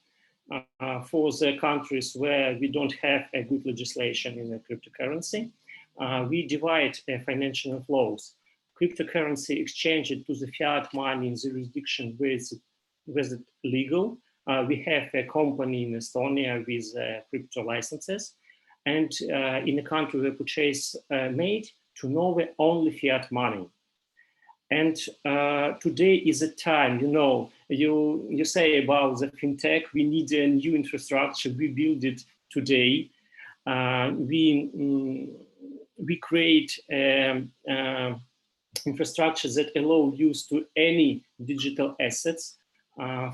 for the countries where we don't have a good legislation in the cryptocurrency, we divide financial flows. Cryptocurrency exchange it to the fiat money in the jurisdiction where it's legal. We have a company in Estonia with crypto licenses, and in a country where purchase made, to Norway only fiat money. And today is a time, you say about the FinTech, we need a new infrastructure, we build it today. We create infrastructure that allow use to any digital assets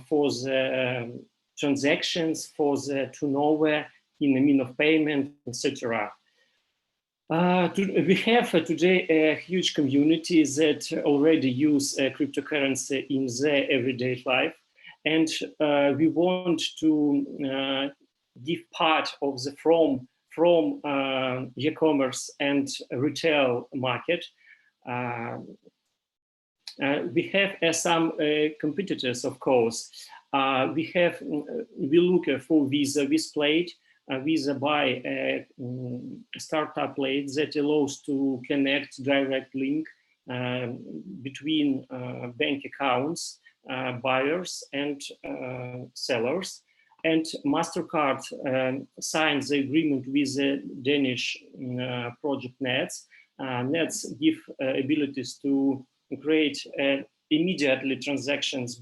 for the transactions, for the turnover in the mean of payment, etc. We have today a huge community that already use cryptocurrency in their everyday life, and we want to give part of the from e-commerce and retail market. We have some competitors, of course. We look for Visa with Plate. Visa buy a startup plate that allows to connect direct link between bank accounts, buyers and sellers. And MasterCard signed the agreement with the Danish project Nets. Nets give abilities to create immediately transactions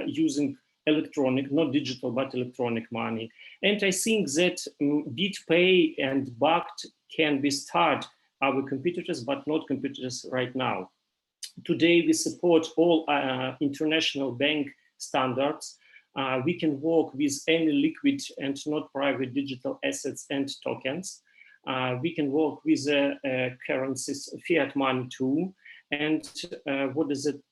using electronic, not digital, but electronic money. And I think that BitPay and Bakkt can be start our competitors, but not competitors right now. Today, we support all international bank standards. We can work with any liquid and not private digital assets and tokens. We can work with currencies, fiat money too. And what is it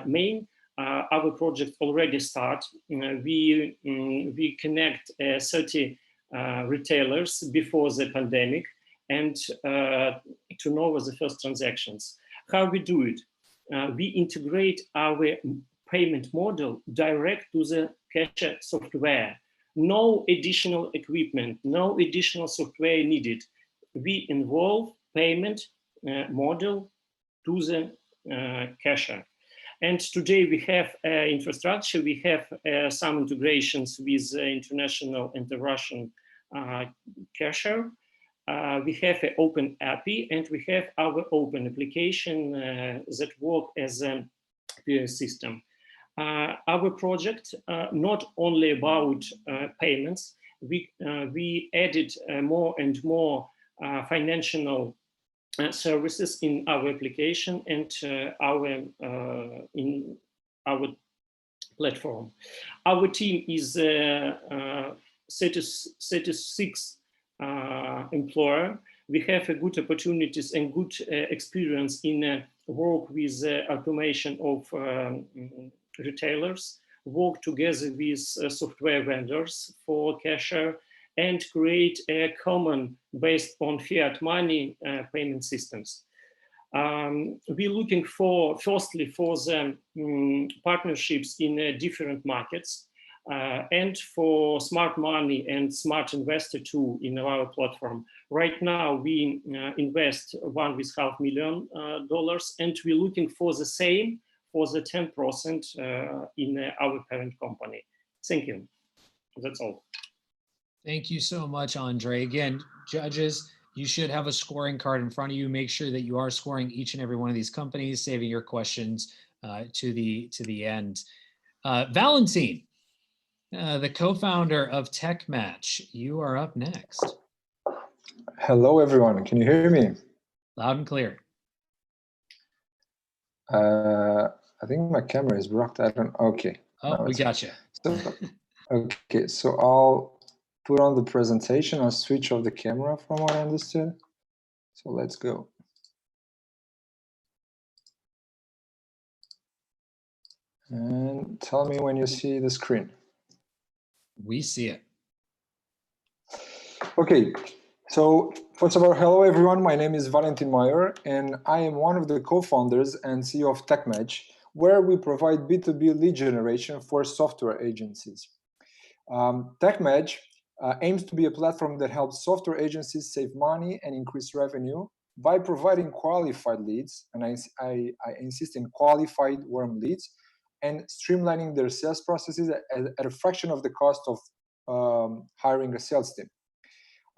main? our project already start. We connect 30 retailers before the pandemic and to know the first transactions. How we do it? We integrate our payment model direct to the cashier software. No additional equipment, no additional software needed. We involve payment model to the cashier. And today we have infrastructure, we have some integrations with international and the Russian cashier. We have an open API and we have our open application that work as a POS system. Our project, not only about payments, we added more and more financial services in our application and in our platform. Our team is 36 employer. We have a good opportunities and good experience in work with automation of retailers, work together with software vendors for cashier, and create a common based on fiat money payment systems. We're looking for, firstly, for the partnerships in different markets and for smart money and smart investor too in our platform. Right now, we invest $1.5 million and we're looking for the same for the 10% in our parent company. Thank you. That's all. Thank you so much, Andrey. Again, judges, you should have a scoring card in front of you. Make sure that you are scoring each and every one of these companies, saving your questions to the end. Valentin, the co-founder of Techmatch, you are up next. Hello, everyone. Can you hear me? Loud and clear. I think my camera is blocked. I don't. Okay. Oh, we got you. So, okay, so I'll put on the presentation. I'll switch off the camera from what I understood. So let's go. And tell me when you see the screen. We see it. Okay, so first of all, hello everyone. My name is Valentin Maior, and I am one of the co-founders and CEO of Techmatch, where we provide B2B lead generation for software agencies. Techmatch aims to be a platform that helps software agencies save money and increase revenue by providing qualified leads, and I insist in qualified warm leads, and streamlining their sales processes at a fraction of the cost of hiring a sales team.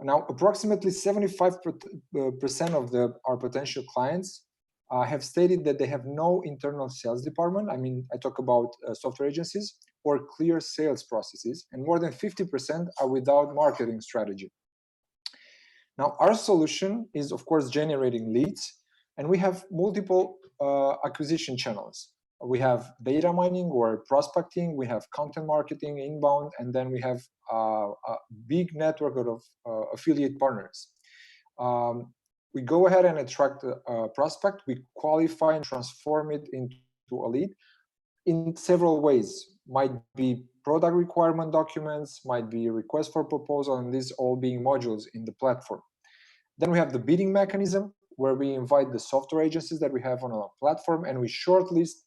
Now, approximately 75% of our potential clients have stated that they have no internal sales department. I mean, I talk about software agencies or clear sales processes, and more than 50% are without marketing strategy. Now, our solution is, of course, generating leads, and we have multiple acquisition channels. We have data mining or prospecting, we have content marketing, inbound, and then we have a big network of affiliate partners. We go ahead and attract a prospect, we qualify and transform it into a lead in several ways. Might be product requirement documents, might be a request for proposal, and these all being modules in the platform. Then we have the bidding mechanism, where we invite the software agencies that we have on our platform, and we shortlist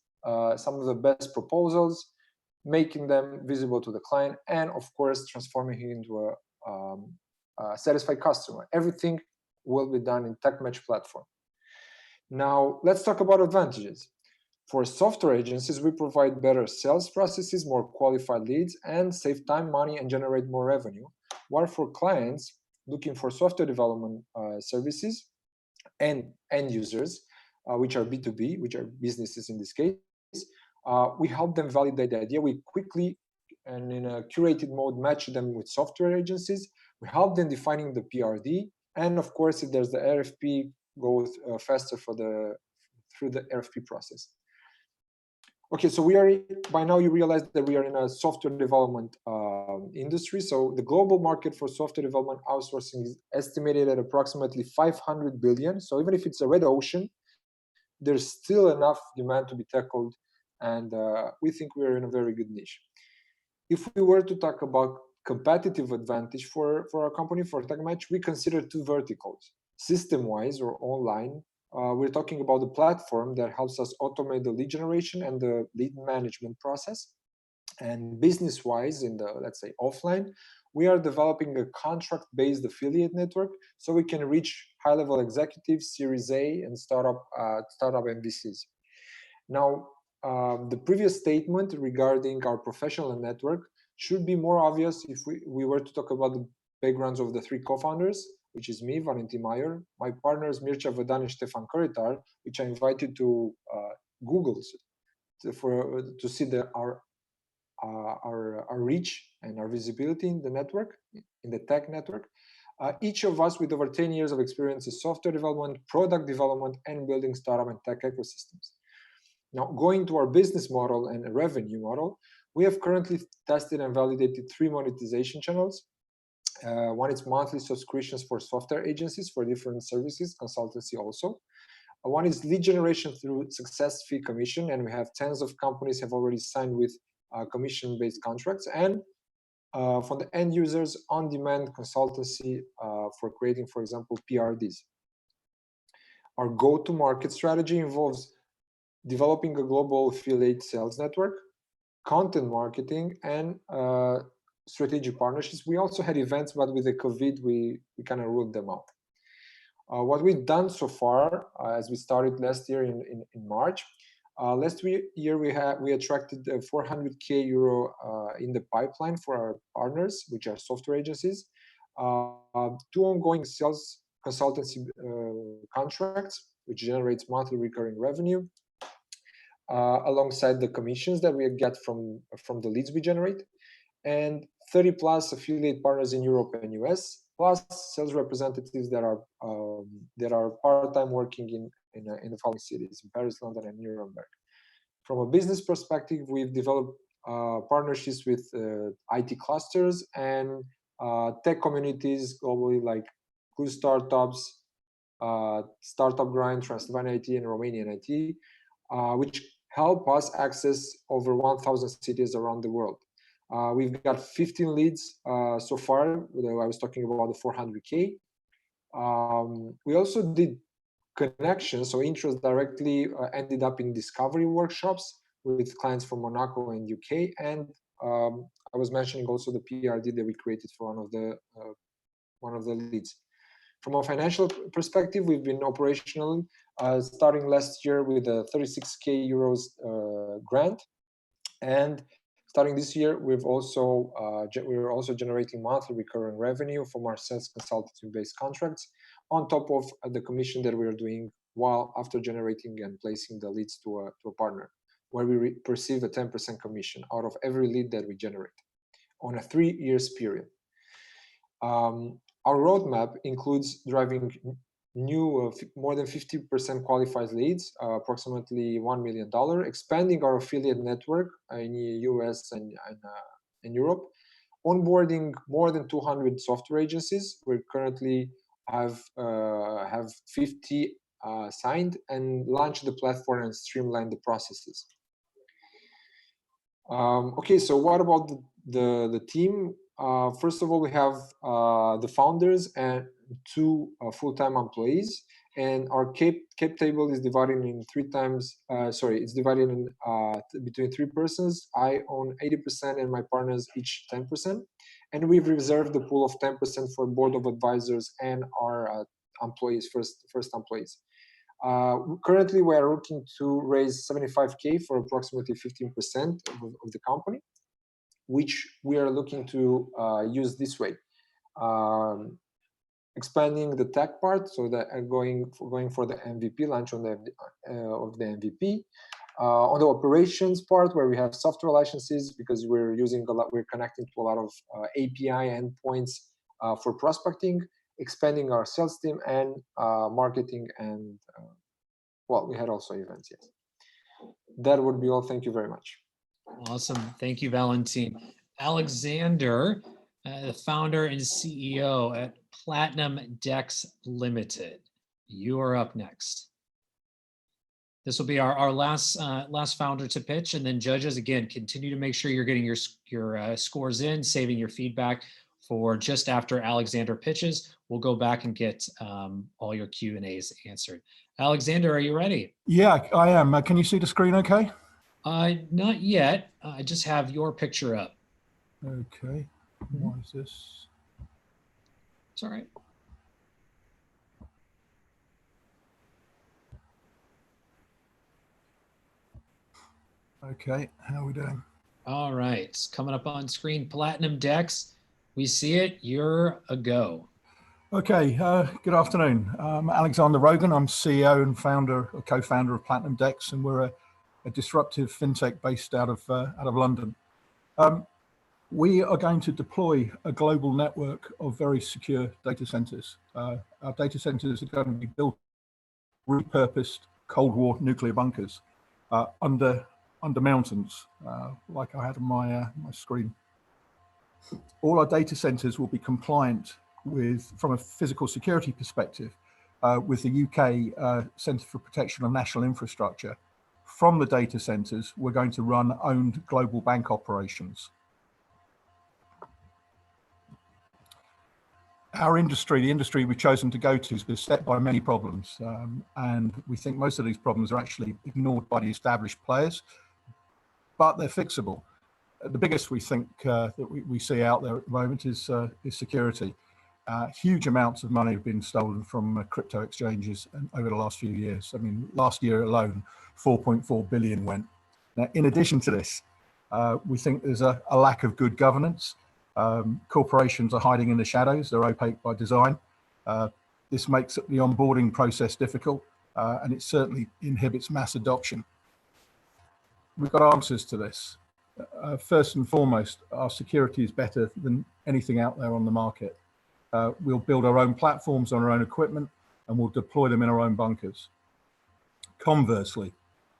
some of the best proposals, making them visible to the client, and of course, transforming it into a satisfied customer. Everything will be done in Techmatch platform. Now, let's talk about advantages. For software agencies, we provide better sales processes, more qualified leads, and save time, money, and generate more revenue. While for clients looking for software development services and end users, which are B2B, which are businesses in this case, we help them validate the idea. We quickly and in a curated mode match them with software agencies. We help them defining the PRD, and of course, if there's the RFP, go faster through the RFP process. Okay, so we are, by now you realize that we are in a software development industry. So the global market for software development outsourcing is estimated at approximately 500 billion. So even if it's a red ocean, there's still enough demand to be tackled and we think we're in a very good niche. If we were to talk about competitive advantage for our company, for Techmatch, we consider two verticals. System-wise or online, we're talking about the platform that helps us automate the lead generation and the lead management process. And business-wise, in the, let's say, offline, we are developing a contract-based affiliate network so we can reach high-level executives, Series A, and startup MVCs. Now, the previous statement regarding our professional network should be more obvious if we were to talk about the backgrounds of the three co-founders, which is me, Valentin Maior, my partners Mircea Vădan and Ștefan Căritar, which I invited to Google to see our reach and our visibility in the network, in the tech network. Each of us with over 10 years of experience in software development, product development, and building startup and tech ecosystems. Now, going to our business model and revenue model, we have currently tested and validated 3 monetization channels. One is monthly subscriptions for software agencies for different services, consultancy also. One is lead generation through success fee commission, and we have tens of companies have already signed with commission-based contracts. And for the end users, on-demand consultancy for creating, for example, PRDs. Our go-to-market strategy involves developing a global affiliate sales network, content marketing, and strategic partnerships. We also had events, but with the COVID, we kind of ruled them out. What we've done so far, as we started last year in March, last year we attracted 400K euro in the pipeline for our partners, which are software agencies, 2 ongoing sales consultancy contracts, which generates monthly recurring revenue, alongside the commissions that we get from the leads we generate, and 30 plus affiliate partners in Europe and US, plus sales representatives that are part-time working in the following cities, in Paris, London, and Nuremberg. From a business perspective, we've developed partnerships with IT clusters and tech communities globally, like Cool Startups, Startup Grind, Transylvania IT, and Romanian IT, which help us access over 1,000 cities around the world. We've got 15 leads so far. I was talking about the 400K. We also did connections, so interest directly ended up in discovery workshops with clients from Monaco and UK. And I was mentioning also the PRD that we created for one of the leads. From a financial perspective, we've been operational starting last year with a 36K euros grant, and starting this year, we're also generating monthly recurring revenue from our sales consultancy-based contracts, on top of the commission that we're doing while after generating and placing the leads to a partner, where we perceive a 10% commission out of every lead that we generate on a 3 years period. Our roadmap includes driving new more than 50% qualified leads, approximately $1 million, expanding our affiliate network in the US and in Europe, onboarding more than 200 software agencies. We currently have 50 signed, and launched the platform and streamlined the processes. Okay, so what about the team? First of all, we have the founders and 2 full-time employees, and our cap table is divided in it's divided in between 3 persons. I own 80% and my partners each 10%, and we've reserved the pool of 10% for board of advisors and our employees, first employees. Currently, we are looking to raise 75K for approximately 15% of the company, which we are looking to use this way. Expanding the tech part, so that going for the MVP launch of the MVP. On the operations part, where we have software licenses, because we're connecting to a lot of API endpoints for prospecting, expanding our sales team, and marketing, and well, we had also events. Yes, that would be all. Thank you very much. Awesome. Thank you, Valentin. Alexander, the founder and CEO at PlatinumDEX Limited. You are up next. This will be our last founder to pitch, and then judges, again, continue to make sure you're getting your scores in, saving your feedback for just after Alexander pitches. We'll go back and get all your Q&As answered. Alexander, are you ready? Yeah, I am. Can you see the screen okay? Not yet. I just have your picture up. Okay. Why is this? It's all right. Okay, how are we doing? All right, coming up on screen, PlatinumDEX. We see it, you're a go. Okay, good afternoon. I'm Alexander Rogan. I'm CEO and co-founder of PlatinumDEX, and we're a disruptive fintech based out of London. We are going to deploy a global network of very secure data centers. Our data centers are going to be built, repurposed Cold War nuclear bunkers under mountains, like I had on my screen. All our data centers will be compliant with, from a physical security perspective, with the UK Centre for Protection of National Infrastructure. From the data centers, we're going to run owned global bank operations. Our industry, the industry we've chosen to go to, is beset by many problems, and we think most of these problems are actually ignored by the established players, but they're fixable. The biggest we think that we see out there at the moment is security. Huge amounts of money have been stolen from crypto exchanges over the last few years. I mean, last year alone, 4.4 billion went. Now, in addition to this, we think there's a lack of good governance. Corporations are hiding in the shadows. They're opaque by design. This makes the onboarding process difficult, and it certainly inhibits mass adoption. We've got answers to this. First and foremost, our security is better than anything out there on the market. We'll build our own platforms on our own equipment, and we'll deploy them in our own bunkers. Conversely,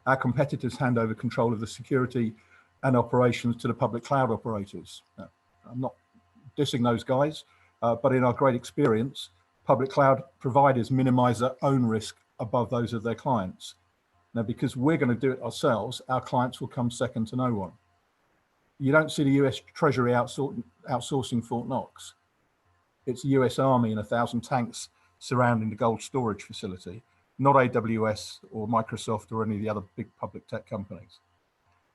our competitors hand over control of the security and operations to the public cloud operators. I'm not dissing those guys, but in our great experience, public cloud providers minimize their own risk above those of their clients. Now, because we're going to do it ourselves, our clients will come second to no one. You don't see the US Treasury outsourcing Fort Knox. It's the US Army and 1,000 tanks surrounding the gold storage facility, not AWS or Microsoft or any of the other big public tech companies.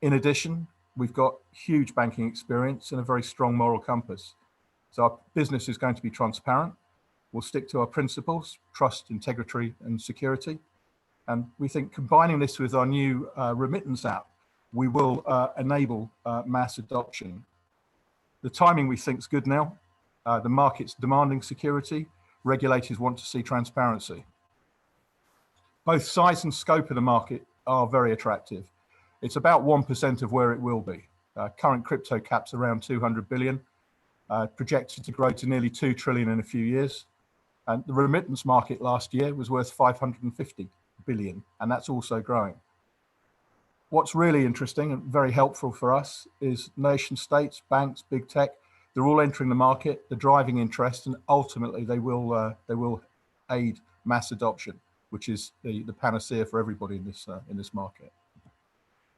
In addition, we've got huge banking experience and a very strong moral compass. So our business is going to be transparent. We'll stick to our principles, trust, integrity, and security. And we think combining this with our new remittance app, we will enable mass adoption. The timing we think is good now. The market's demanding security. Regulators want to see transparency. Both size and scope of the market are very attractive. It's about 1% of where it will be. Current crypto cap's around 200 billion, projected to grow to nearly 2 trillion in a few years. And the remittance market last year was worth 550 billion, and that's also growing. What's really interesting and very helpful for us is nation states, banks, big tech, they're all entering the market, they're driving interest, and ultimately they will aid mass adoption, which is the panacea for everybody in this market.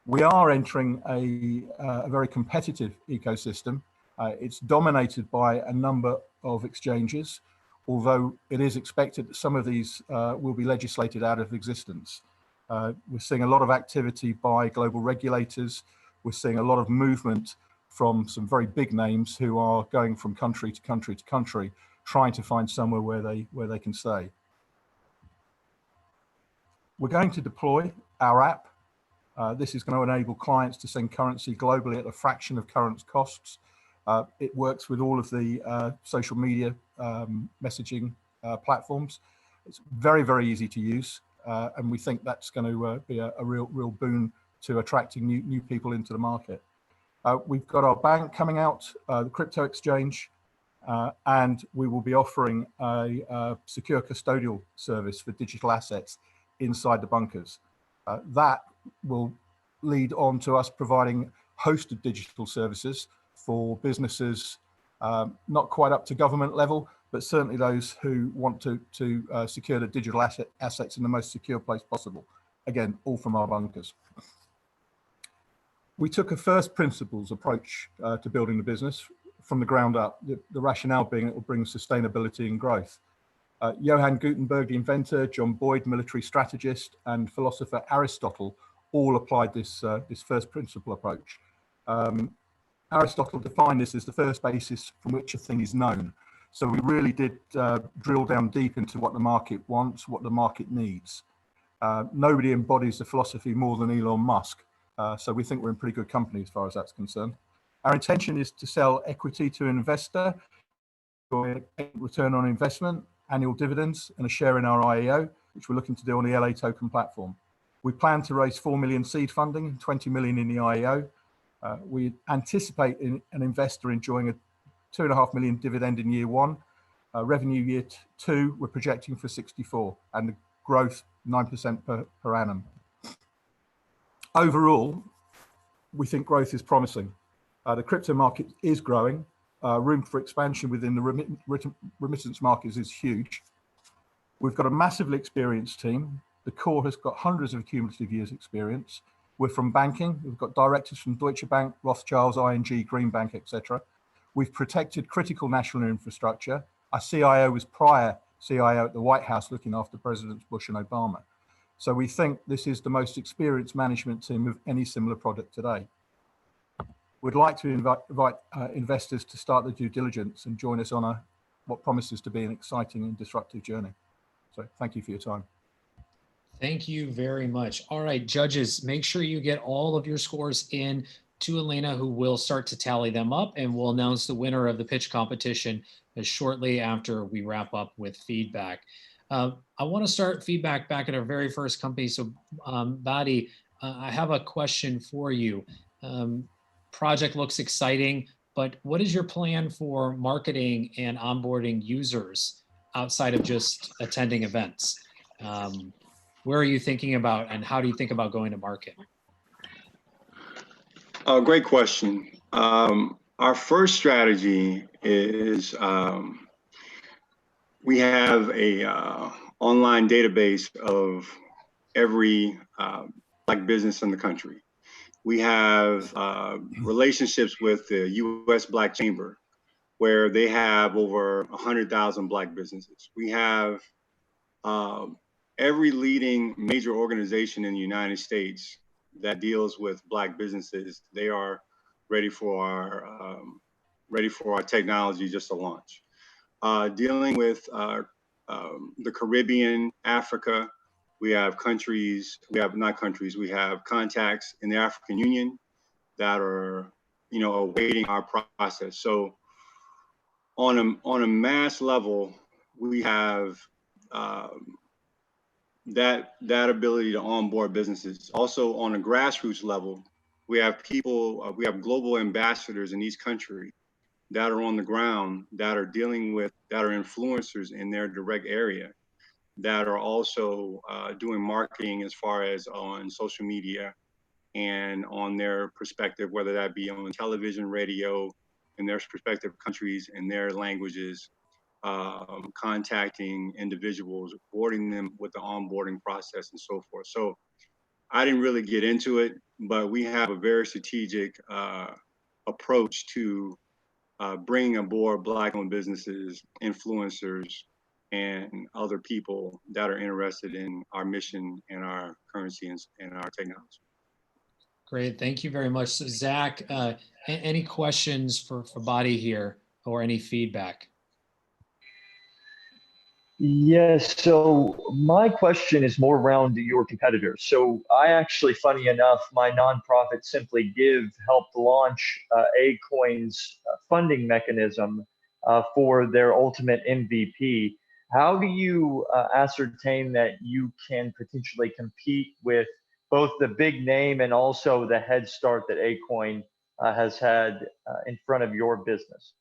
We are entering a very competitive ecosystem. It's dominated by a number of exchanges, although it is expected that some of these will be legislated out of existence. We're seeing a lot of activity by global regulators. We're seeing a lot of movement from some very big names who are going from country to country to country, trying to find somewhere where they can stay. We're going to deploy our app. This is going to enable clients to send currency globally at a fraction of current costs. It works with all of the social media messaging platforms. It's very, very easy to use. And we think that's going to be a real boon to attracting new people into the market. We've got our bank coming out, the crypto exchange, and we will be offering a secure custodial service for digital assets inside the bunkers. That will lead on to us providing hosted digital services for businesses, not quite up to government level, but certainly those who want to secure the digital assets in the most secure place possible, again, all from our bunkers. We took a first principles approach to building the business from the ground up, the rationale being it will bring sustainability and growth. Johann Gutenberg, the inventor, John Boyd, military strategist, and philosopher Aristotle all applied this, this first principle approach. Aristotle defined this as the first basis from which a thing is known. So we really did drill down deep into what the market wants, what the market needs. Nobody embodies the philosophy more than Elon Musk. So we think we're in pretty good company as far as that's concerned. Our intention is to sell equity to an investor, for a return on investment, annual dividends, and a share in our IEO, which we're looking to do on the LA token platform. We plan to raise 4 million seed funding, 20 million in the IEO. We anticipate an investor enjoying a 2.5 million dividend in year 1. Revenue year 2, we're projecting for 64, and the growth 9% per annum. Overall, we think growth is promising. The crypto market is growing. Room for expansion within the remittance markets is huge. We've got a massively experienced team. The core has got hundreds of cumulative years experience. We're from banking. We've got directors from Deutsche Bank, Rothschilds, ING, Greenbank, etc. We've protected critical national infrastructure. Our CIO was prior CIO at the White House looking after Presidents Bush and Obama. So we think this is the most experienced management team of any similar product today. We'd like to invite investors to start their due diligence and join us on what promises to be an exciting and disruptive journey. So thank you for your time. Thank you very much. All right, judges, make sure you get all of your scores in to Elena, who will start to tally them up, and we'll announce the winner of the pitch competition shortly after we wrap up with feedback. I want to start feedback back at our very first company. So Badi, I have a question for you. Project looks exciting, but what is your plan for marketing and onboarding users outside of just attending events? Where are you thinking about, and how do you think about going to market? Great question. Our first strategy is we have a online database of every Black business in the country. We have relationships with the U.S. Black Chamber, where they have over 100,000 Black businesses. We have every leading major organization in the United States that deals with Black businesses. They are ready for our technology just to launch. Dealing with the Caribbean, Africa, we have countries, we have contacts in the African Union that are, awaiting our process. So on a mass level, we have that ability to onboard businesses. Also on a grassroots level, we have people, we have global ambassadors in each country that are on the ground, that are influencers in their direct area, that are also doing marketing as far as on social media and on their perspective, whether that be on television, radio, in their respective countries, in their languages, contacting individuals, boarding them with the onboarding process and so forth. So I didn't really get into it, but we have a very strategic approach to bringing aboard Black-owned businesses, influencers, and other people that are interested in our mission and our currency and our technology. Great, thank you very much. So Zach, any questions for Badi here, or any feedback? Yes, so my question is more around your competitors. So I actually, funny enough, my nonprofit Simply Give helped launch Acoin's funding mechanism for their ultimate MVP. How do you ascertain that you can potentially compete with both the big name and also the head start that Acoin has had in front of your business?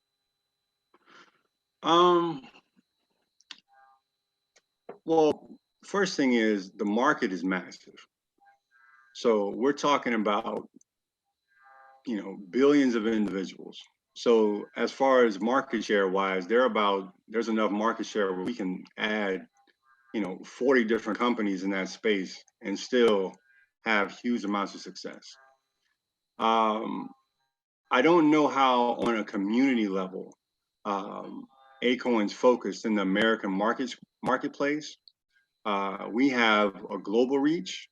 Well, first thing is the market is massive. So we're talking about, billions of individuals. So as far as market share wise, there's enough market share where we can add 40 different companies in that space and still have huge amounts of success. I don't know how on a community level, Acorn's focused in the American marketplace. We have a global reach,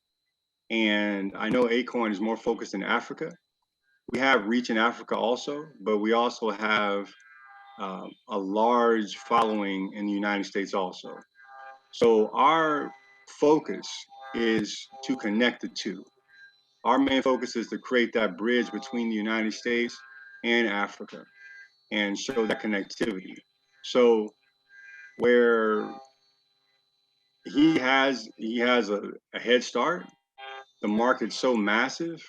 and I know Acorn is more focused in Africa. We have reach in Africa also, but we also have a large following in the United States also. So our focus is to connect the two. Our main focus is to create that bridge between the United States and Africa and show that connectivity. So where he has a head start, the market's so massive,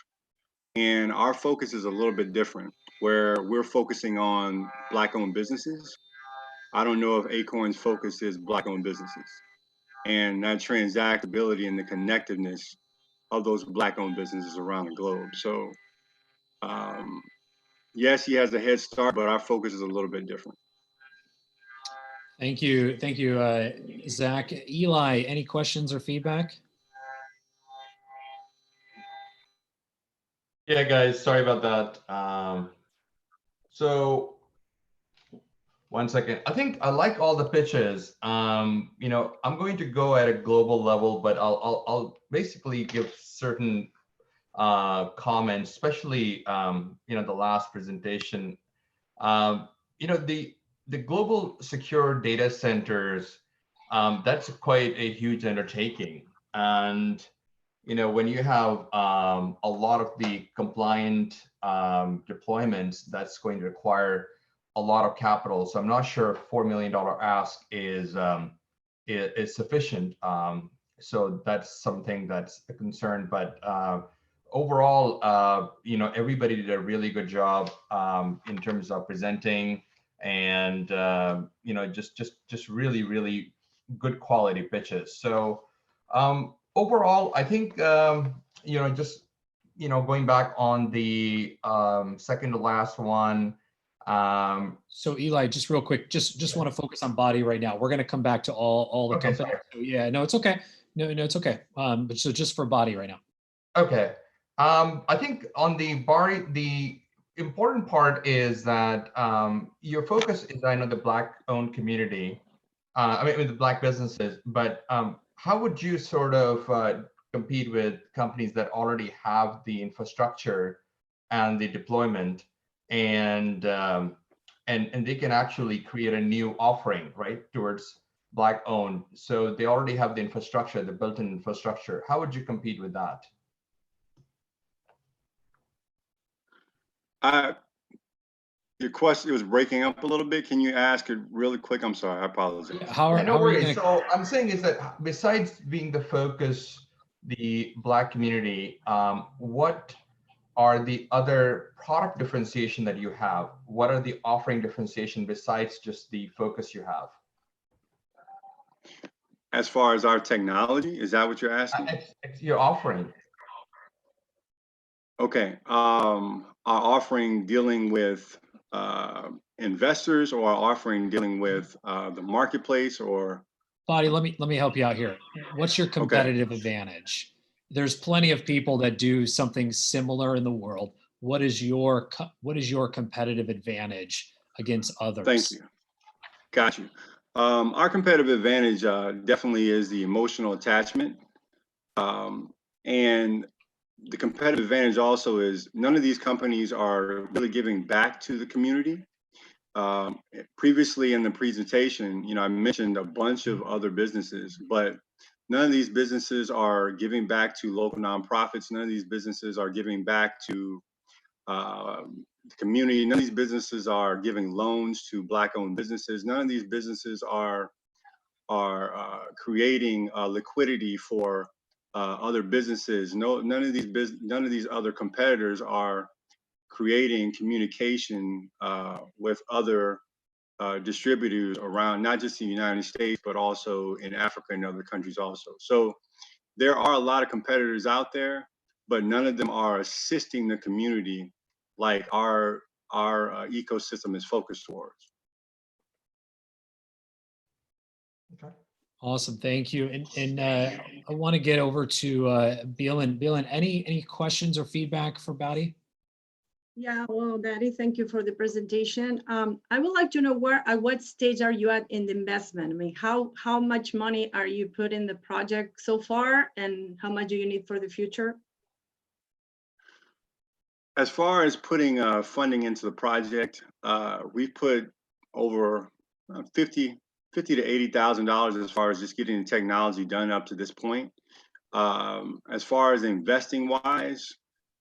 and our focus is a little bit different, where we're focusing on Black-owned businesses. I don't know if Acorn's focus is Black-owned businesses, and that transactability and the connectiveness of those Black-owned businesses around the globe. So yes, he has a head start, but our focus is a little bit different. Thank you, Zach. Eli, any questions or feedback? Yeah, guys, sorry about that. So one second. I think I like all the pitches. I'm going to go at a global level, but I'll basically give certain comments, especially the last presentation. The global secure data centers, that's quite a huge undertaking. And when you have a lot of the compliant deployments, that's going to require a lot of capital. So I'm not sure if $4 million ask is sufficient. So that's something that's a concern. But overall, everybody did a really good job in terms of presenting, and just really, really good quality pitches. So overall, I think going back on the second to last one. So Eli, just real quick, just want to focus on Badi right now. We're going to come back to all the companies. So yeah, no, it's okay. No, it's okay. But so just for Badi right now. Okay. I think on the Badi, the important part is that your focus is, I know, the Black-owned community. The Black businesses, but how would you sort of compete with companies that already have the infrastructure and the deployment, and they can actually create a new offering, right, towards Black-owned? So they already have the infrastructure, the built-in infrastructure. How would you compete with that? Your question, it was breaking up a little bit. Can you ask it really quick? I'm sorry, I apologize. No worries. So I'm saying is that besides being the focus, the Black community, what are the other product differentiation that you have? What are the offering differentiation besides just the focus you have? As far as our technology, is that what you're asking? It's your offering. Okay. Our offering dealing with investors, or our offering dealing with the marketplace, or? Badi, let me help you out here. What's your competitive advantage? There's plenty of people that do something similar in the world. What is your competitive advantage against others? Thank you. Got you. Our competitive advantage definitely is the emotional attachment. And the competitive advantage also is none of these companies are really giving back to the community. Previously in the presentation, I mentioned a bunch of other businesses, but none of these businesses are giving back to local nonprofits. None of these businesses are giving back to the community. None of these businesses are giving loans to Black-owned businesses. None of these businesses are creating liquidity for other businesses. None of these other competitors are creating communication with other distributors around not just the United States, but also in Africa and other countries also. So there are a lot of competitors out there, but none of them are assisting the community like our ecosystem is focused towards. Okay. Awesome, thank you. And I want to get over to Belen. Belen, any questions or feedback for Badi? Yeah, well, Daddy, thank you for the presentation. I would like to know at what stage are you at in the investment? I mean, how much money are you put in the project so far, and how much do you need for the future? As far as putting funding into the project, we put over $50,000 to $80,000 as far as just getting the technology done up to this point. As far as investing wise,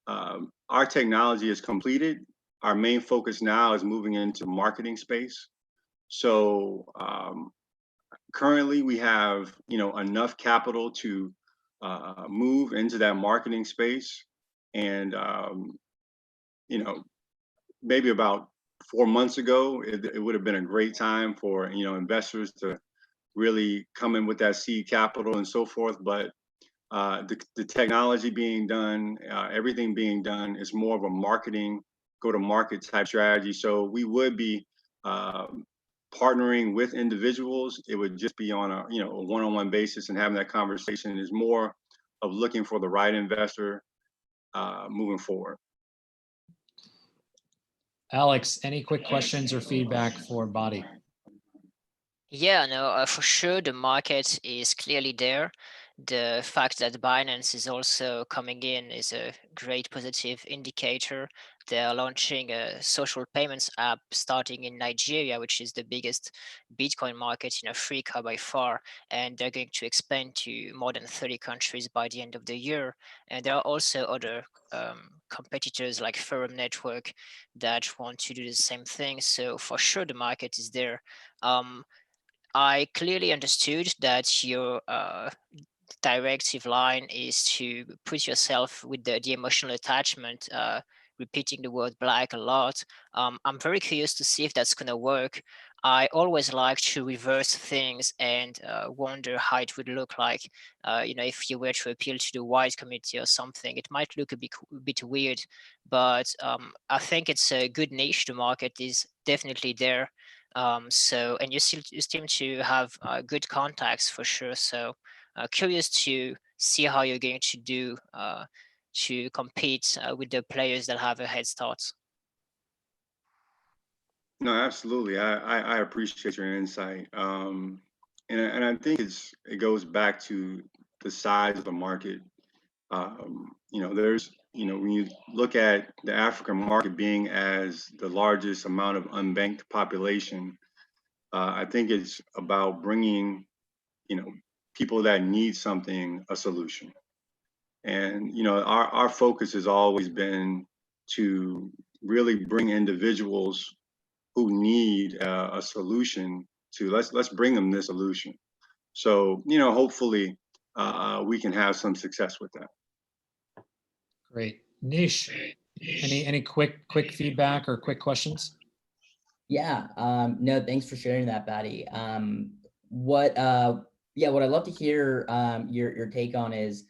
our technology is completed. Our main focus now is moving into marketing space. So currently we have enough capital to move into that marketing space, and maybe about 4 months ago, it would have been a great time for investors to really come in with that seed capital and so forth. But the technology being done, everything being done is more of a marketing, go-to-market type strategy. So we would be partnering with individuals. It would just be on a one-on-one basis, and having that conversation is more of looking for the right investor moving forward. Alex, any quick questions or feedback for Badi? Yeah, no, for sure the market is clearly there. The fact that Binance is also coming in is a great positive indicator. They're launching a social payments app starting in Nigeria, which is the biggest Bitcoin market in Africa by far. And they're going to expand to more than 30 countries by the end of the year. And there are also other competitors like Forum Network that want to do the same thing. So for sure the market is there. I clearly understood that your directive line is to put yourself with the emotional attachment, repeating the word black a lot. I'm very curious to see if that's going to work. I always like to reverse things and wonder how it would look like. If you were to appeal to the white community or something, it might look a bit weird, but I think it's a good niche. The market is definitely there. And you seem to have good contacts for sure. So curious to see how you're going to do to compete with the players that have a head start. No, absolutely. I appreciate your insight. And I think it goes back to the size of the market. When you look at the African market being as the largest amount of unbanked population, I think it's about bringing, people that need something, a solution. And, our focus has always been to really bring individuals who need a solution to let's bring them this solution. So, hopefully we can have some success with that. Great. Nish, any quick feedback or quick questions? Yeah, no, thanks for sharing that, Badi. What I'd love to hear your take on is,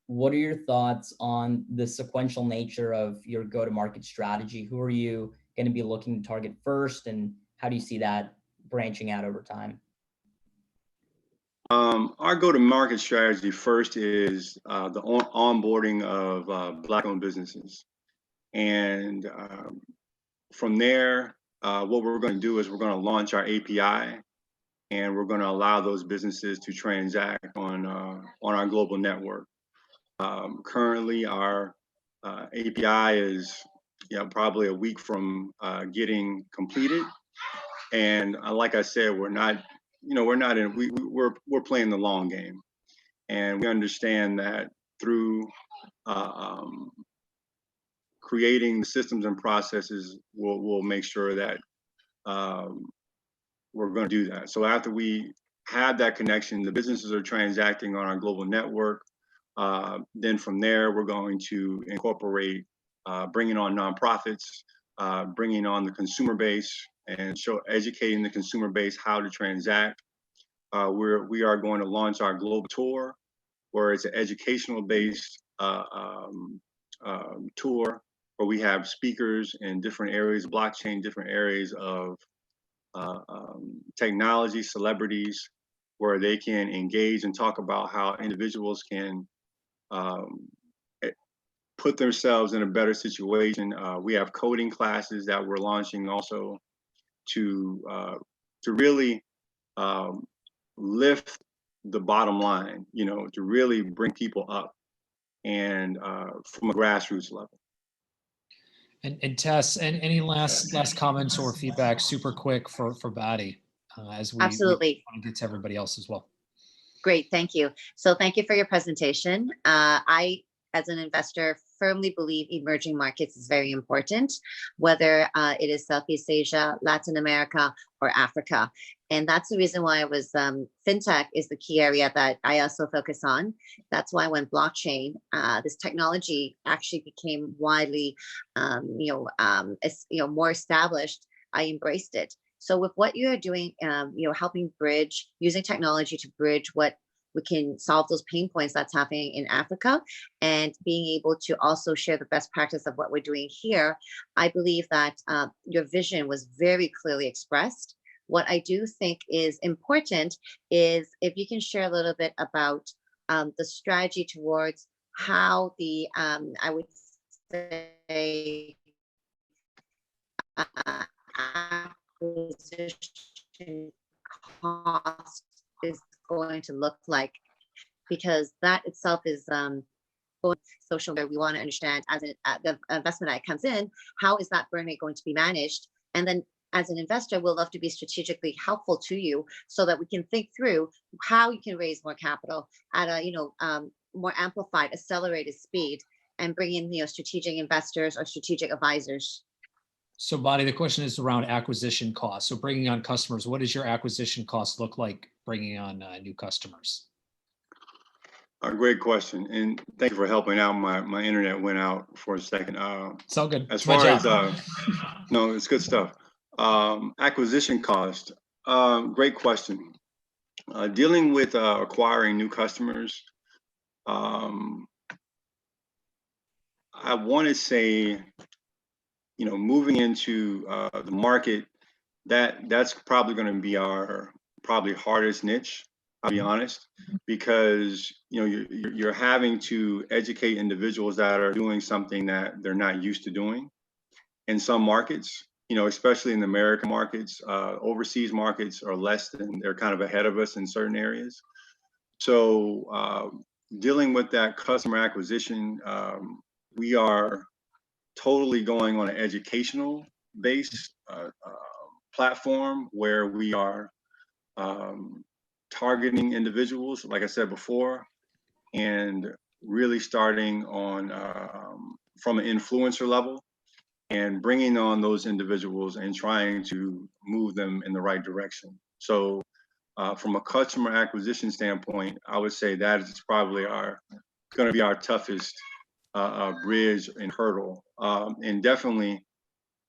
what are your thoughts on the sequential nature of your go-to-market strategy? Who are you going to be looking to target first, and how do you see that branching out over time? Our go-to-market strategy first is the onboarding of Black-owned businesses. And from there, what we're going to do is we're going to launch our API, and we're going to allow those businesses to transact on our global network. Currently, our API is probably a week from getting completed. And like I said, we're playing the long game, and we understand that through creating the systems and processes, we'll make sure that we're going to do that. So after we have that connection, the businesses are transacting on our global network. Then from there, we're going to incorporate bringing on nonprofits, bringing on the consumer base, and educating the consumer base how to transact. We are going to launch our global tour, where it's an educational based tour, where we have speakers in different areas, blockchain, different areas of technology, celebrities, where they can engage and talk about how individuals can put themselves in a better situation. We have coding classes that we're launching also to really lift the bottom line, you know, to really bring people up and from a grassroots level. And Tess, and any last comments or feedback, super quick for Badi, as we Absolutely. want to get to everybody else as well. Great, thank you. So thank you for your presentation. I, as an investor, firmly believe emerging markets is very important, whether it is Southeast Asia, Latin America, or Africa. And that's the reason why I was, FinTech is the key area that I also focus on. That's why when blockchain, this technology actually became widely, more established, I embraced it. So with what you are doing, helping bridge, using technology to bridge what we can solve those pain points that's happening in Africa, and being able to also share the best practice of what we're doing here, I believe that your vision was very clearly expressed. What I do think is important is if you can share a little bit about the strategy towards how the, I would say, acquisition cost is going to look like, because that itself is social, where we want to understand as the investment that comes in, how is that burn rate going to be managed? And then as an investor, we'll love to be strategically helpful to you so that we can think through how you can raise more capital at a more amplified, accelerated speed, and bring in strategic investors or strategic advisors. So Badi, the question is around acquisition costs. So bringing on customers, what does your acquisition cost look like bringing on new customers? A great question, and thank you for helping out. My internet went out for a second. It's all good. As far as no, it's good stuff. Acquisition cost, great question. Dealing with acquiring new customers, I want to say, moving into the market, that's probably going to be our hardest niche. I'll be honest, because you're having to educate individuals that are doing something that they're not used to doing. In some markets, especially in the American markets, overseas markets are less than, they're kind of ahead of us in certain areas. So dealing with that customer acquisition, we are totally going on an educational based platform where we are targeting individuals, like I said before, and really starting on from an influencer level and bringing on those individuals and trying to move them in the right direction. So from a customer acquisition standpoint, I would say that is probably going to be our toughest bridge and hurdle. And definitely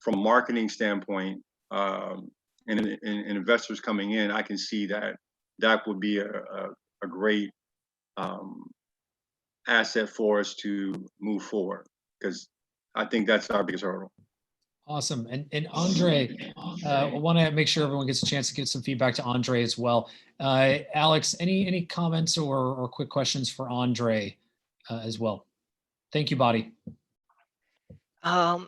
from a marketing standpoint, and investors coming in, I can see that would be a great asset for us to move forward, because I think that's our biggest hurdle. Awesome. And Andrey, I want to make sure everyone gets a chance to get some feedback to Andrey as well. Alex, any comments or quick questions for Andrey as well? Thank you, Badi.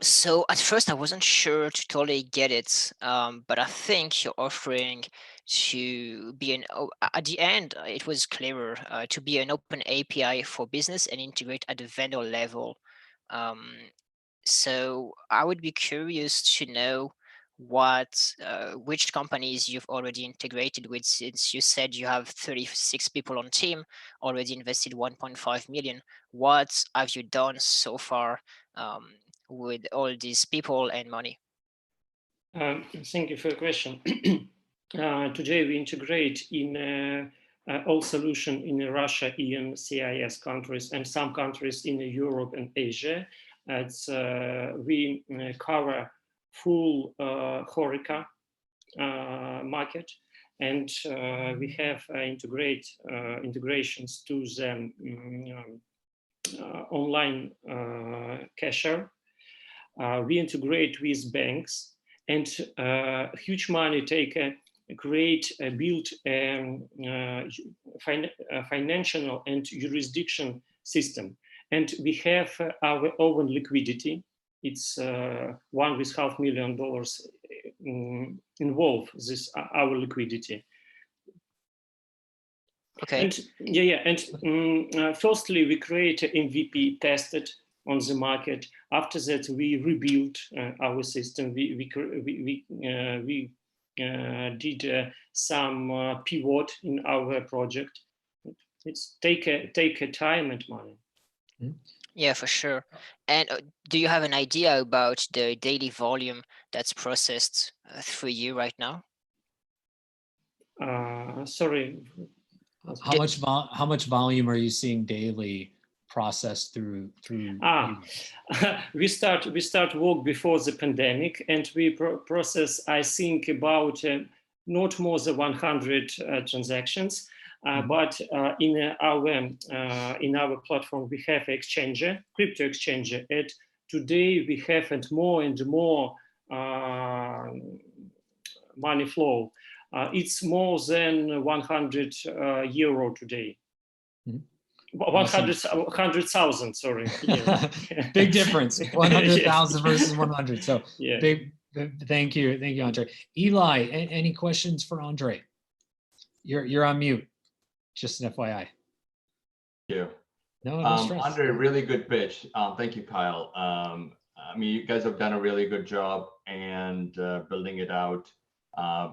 So at first I wasn't sure to totally get it, but I think you're offering to be at the end, it was clearer, to be an open API for business and integrate at the vendor level. So I would be curious to know which companies you've already integrated with, since you said you have 36 people on team, already invested 1.5 million. What have you done so far with all these people and money? Thank you for the question. Today we integrate in all solution in Russia, in CIS countries, and some countries in Europe and Asia. We cover full HoReCa market, and we have integrations to the online cashier. We integrate with banks, and huge money taken build financial and jurisdiction system. And we have our own liquidity. It's $1.5 million involve this our liquidity. Okay. And firstly, we create an MVP, tested on the market. After that, we rebuilt our system. We did some pivot in our project. It's take a time and money. Yeah, for sure. And do you have an idea about the daily volume that's processed through you right now? Sorry. How much volume are you seeing daily processed through you? we start work before the pandemic, and we process, I think, about not more than 100 transactions. But in our platform, we have exchanger, crypto exchanger. And today we have and more money flow. It's more than 100 euro today. 100,000, sorry. Yeah. Big difference, 100,000 versus 100. So yeah. Big, thank you, Andrey. Eli, any questions for Andrey? You're on mute. Just an FYI. Thank you. No stress. Andrey, really good pitch. Thank you, Kyle. I mean, you guys have done a really good job and building it out.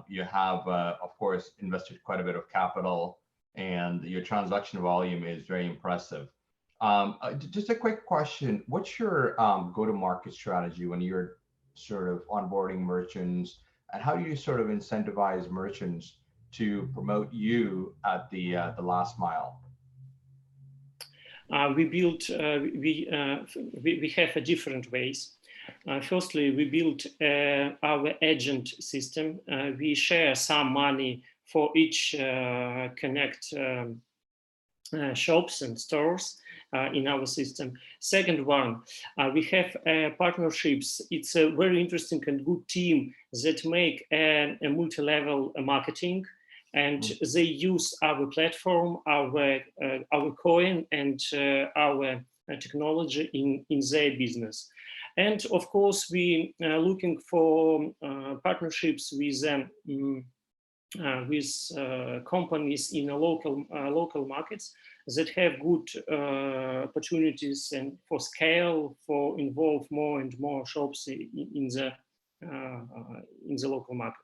You have, of course, invested quite a bit of capital, and your transaction volume is very impressive. Just a quick question. What's your go-to-market strategy when you're sort of onboarding merchants, and how do you sort of incentivize merchants to promote you at the last mile? We have a different ways. Firstly, we built our agent system. We share some money for each connect shops and stores in our system. Second one, we have partnerships. It's a very interesting and good team that make a multi-level marketing, and they use our platform, our coin, and our technology in their business. And of course, we are looking for partnerships with companies in local markets that have good opportunities and for scale, for involve more and more shops in the local market.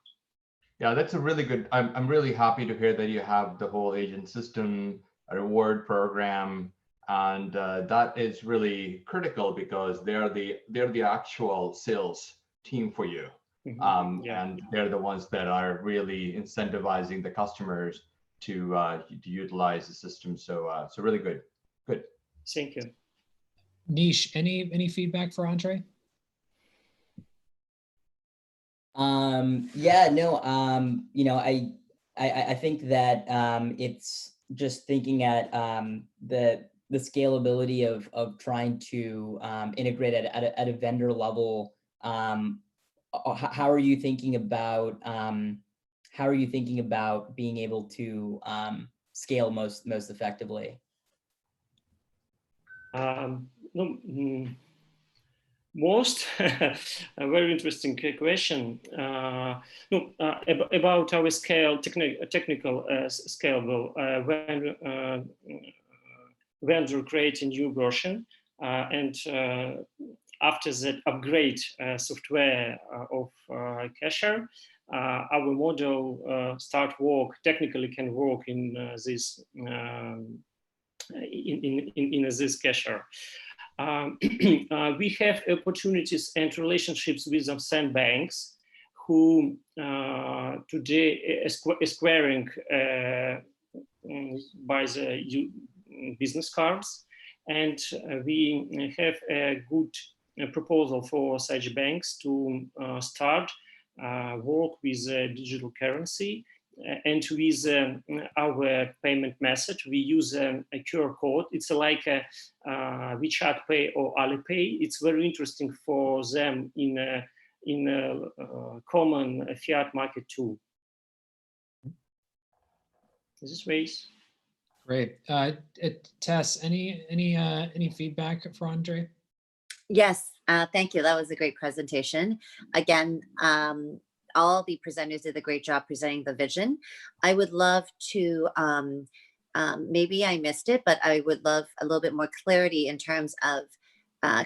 Yeah, that's a really good. I'm really happy to hear that you have the whole agent system, a reward program, and that is really critical because they're the actual sales team for you. And they're the ones that are really incentivizing the customers to utilize the system. So really good. Thank you. Nish, any feedback for Andrey? Yeah, no, you know, I think that it's just thinking at the scalability of trying to integrate at a vendor level. How are you thinking about being able to scale most effectively? Most a very interesting question. About our technical scalable when vendor create a new version and after that upgrade software of cashier, our model technically can work in this in this cashier. We have opportunities and relationships with some banks who today is acquiring by the business cards, and we have a good proposal for such banks to start work with digital currency. And with our payment method, we use a QR code. It's like a WeChat Pay or Alipay. It's very interesting for them in a common fiat market too. This is Reece. Great. Tess, any feedback for Andrey? Yes, thank you. That was a great presentation. Again, all the presenters did a great job presenting the vision. I would love to, maybe I missed it, but I would love a little bit more clarity in terms of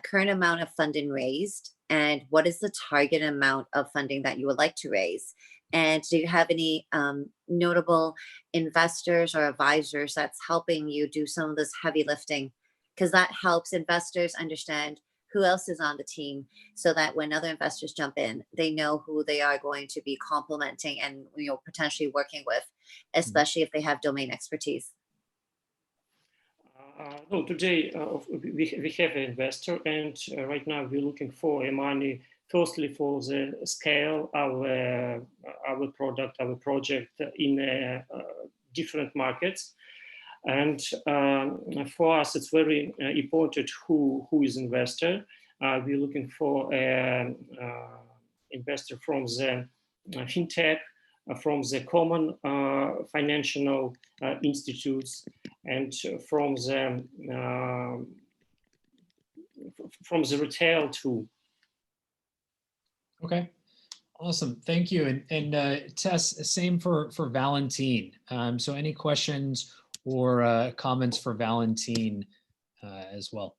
current amount of funding raised and what is the target amount of funding that you would like to raise. And do you have any notable investors or advisors that's helping you do some of this heavy lifting? Because that helps investors understand who else is on the team, so that when other investors jump in, they know who they are going to be complementing and potentially working with, especially if they have domain expertise. No, today we have an investor, and right now we're looking for money. Firstly, for the scale our product, our project in different markets. And for us, it's very important who is investor. We're looking for an investor from the FinTech, from the common financial institutes, and from the retail too. Okay, awesome, thank you. And Tess, same for Valentin. So any questions or comments for Valentin as well?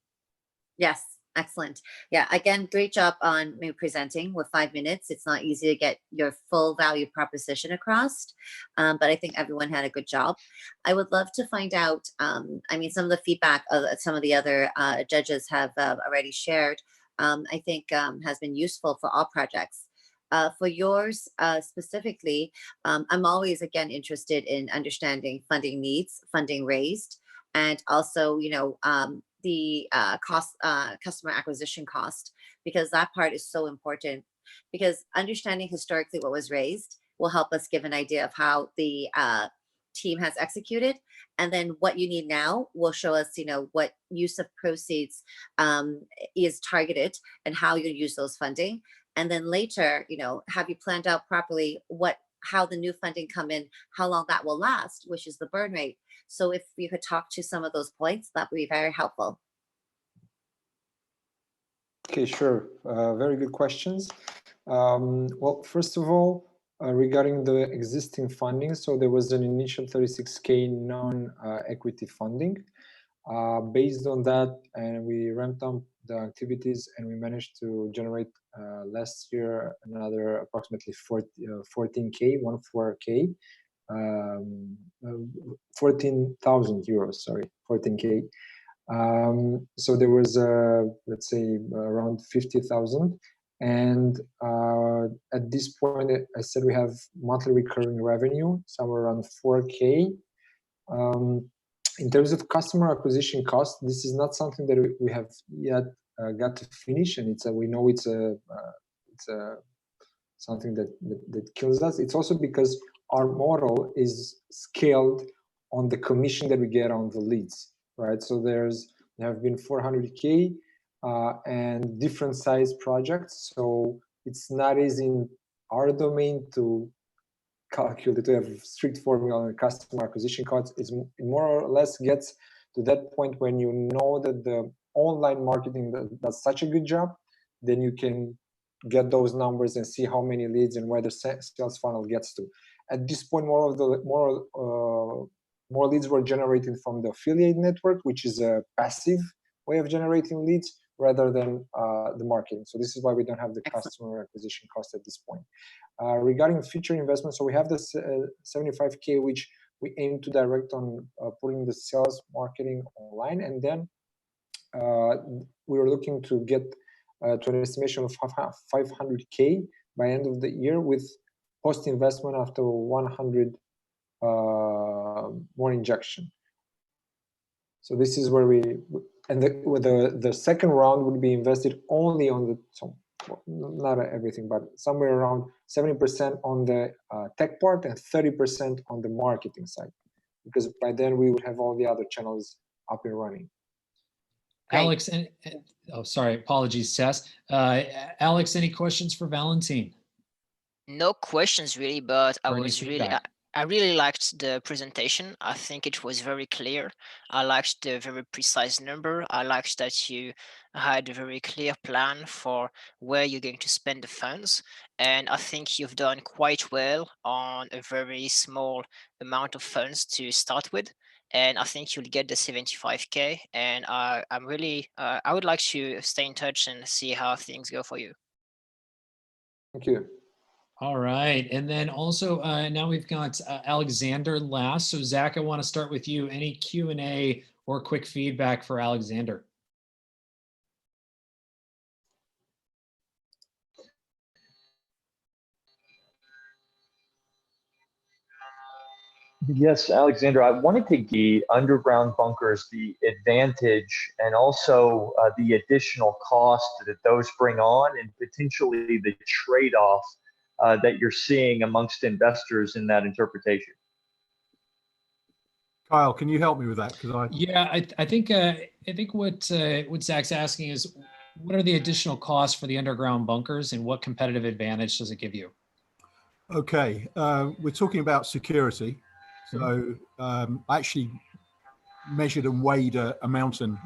Yes, excellent. Yeah, again, great job on presenting with 5 minutes. It's not easy to get your full value proposition across, but I think everyone had a good job. I would love to find out, I mean, some of the feedback some of the other judges have already shared, I think has been useful for all projects. For yours specifically, I'm always, again, interested in understanding funding needs, funding raised, and also, the customer acquisition cost, because that part is so important, because understanding historically what was raised will help us give an idea of how the team has executed, and then what you need now will show us, what use of proceeds is targeted and how you use those funding. And then later, have you planned out properly how the new funding come in, how long that will last, which is the burn rate. So if you could talk to some of those points, that would be very helpful. Okay, sure. Very good questions. Well, first of all, regarding the existing funding, so there was an initial 36K non-equity funding. Based on that, and we ramped up the activities, and we managed to generate last year another approximately 14K, 14,000 euros, sorry, 14K. So there was, let's say, around 50,000. And at this point, I said we have monthly recurring revenue, somewhere around 4K. In terms of customer acquisition cost, this is not something that we have yet got to finish, and we know it's something that kills us. It's also because our model is scaled on the commission that we get on the leads, right? So there have been 400K and different size projects. So it's not easy in our domain to calculate, to have strict formula on customer acquisition costs. It more or less gets to that point when you know that the online marketing does such a good job, then you can get those numbers and see how many leads and where the sales funnel gets to. At this point, more leads were generated from the affiliate network, which is a passive way of generating leads rather than the marketing. So this is why we don't have the customer acquisition cost at this point. Regarding future investments, so we have this 75K, which we aim to direct on putting the sales marketing online, and then we were looking to get to an estimation of 500K by end of the year, with post investment after 100 more injection. So this is where the second round would be invested only on not everything, but somewhere around 70% on the tech part and 30% on the marketing side, because by then we would have all the other channels up and running. Alex, oh, sorry, apologies, Tess. Alex, any questions for Valentin? No questions really, but I was really I really liked the presentation. I think it was very clear. I liked the very precise number. I liked that you had a very clear plan for where you're going to spend the funds. And I think you've done quite well on a very small amount of funds to start with. And I think you'll get the 75K. And I'm really, I would like to stay in touch and see how things go for you. Thank you. All right. And then also now we've got Alexander last. So Zach, I want to start with you. Any Q&A or quick feedback for Alexander? Yes, Alexander, I wanted to give underground bunkers the advantage and also the additional cost that those bring on, and potentially the trade-off that you're seeing amongst investors in that interpretation. Kyle, can you help me with that? Because Yeah, I think what Zach's asking is, what are the additional costs for the underground bunkers, and what competitive advantage does it give you? Okay, we're talking about security. So I actually measured and weighed a mountain.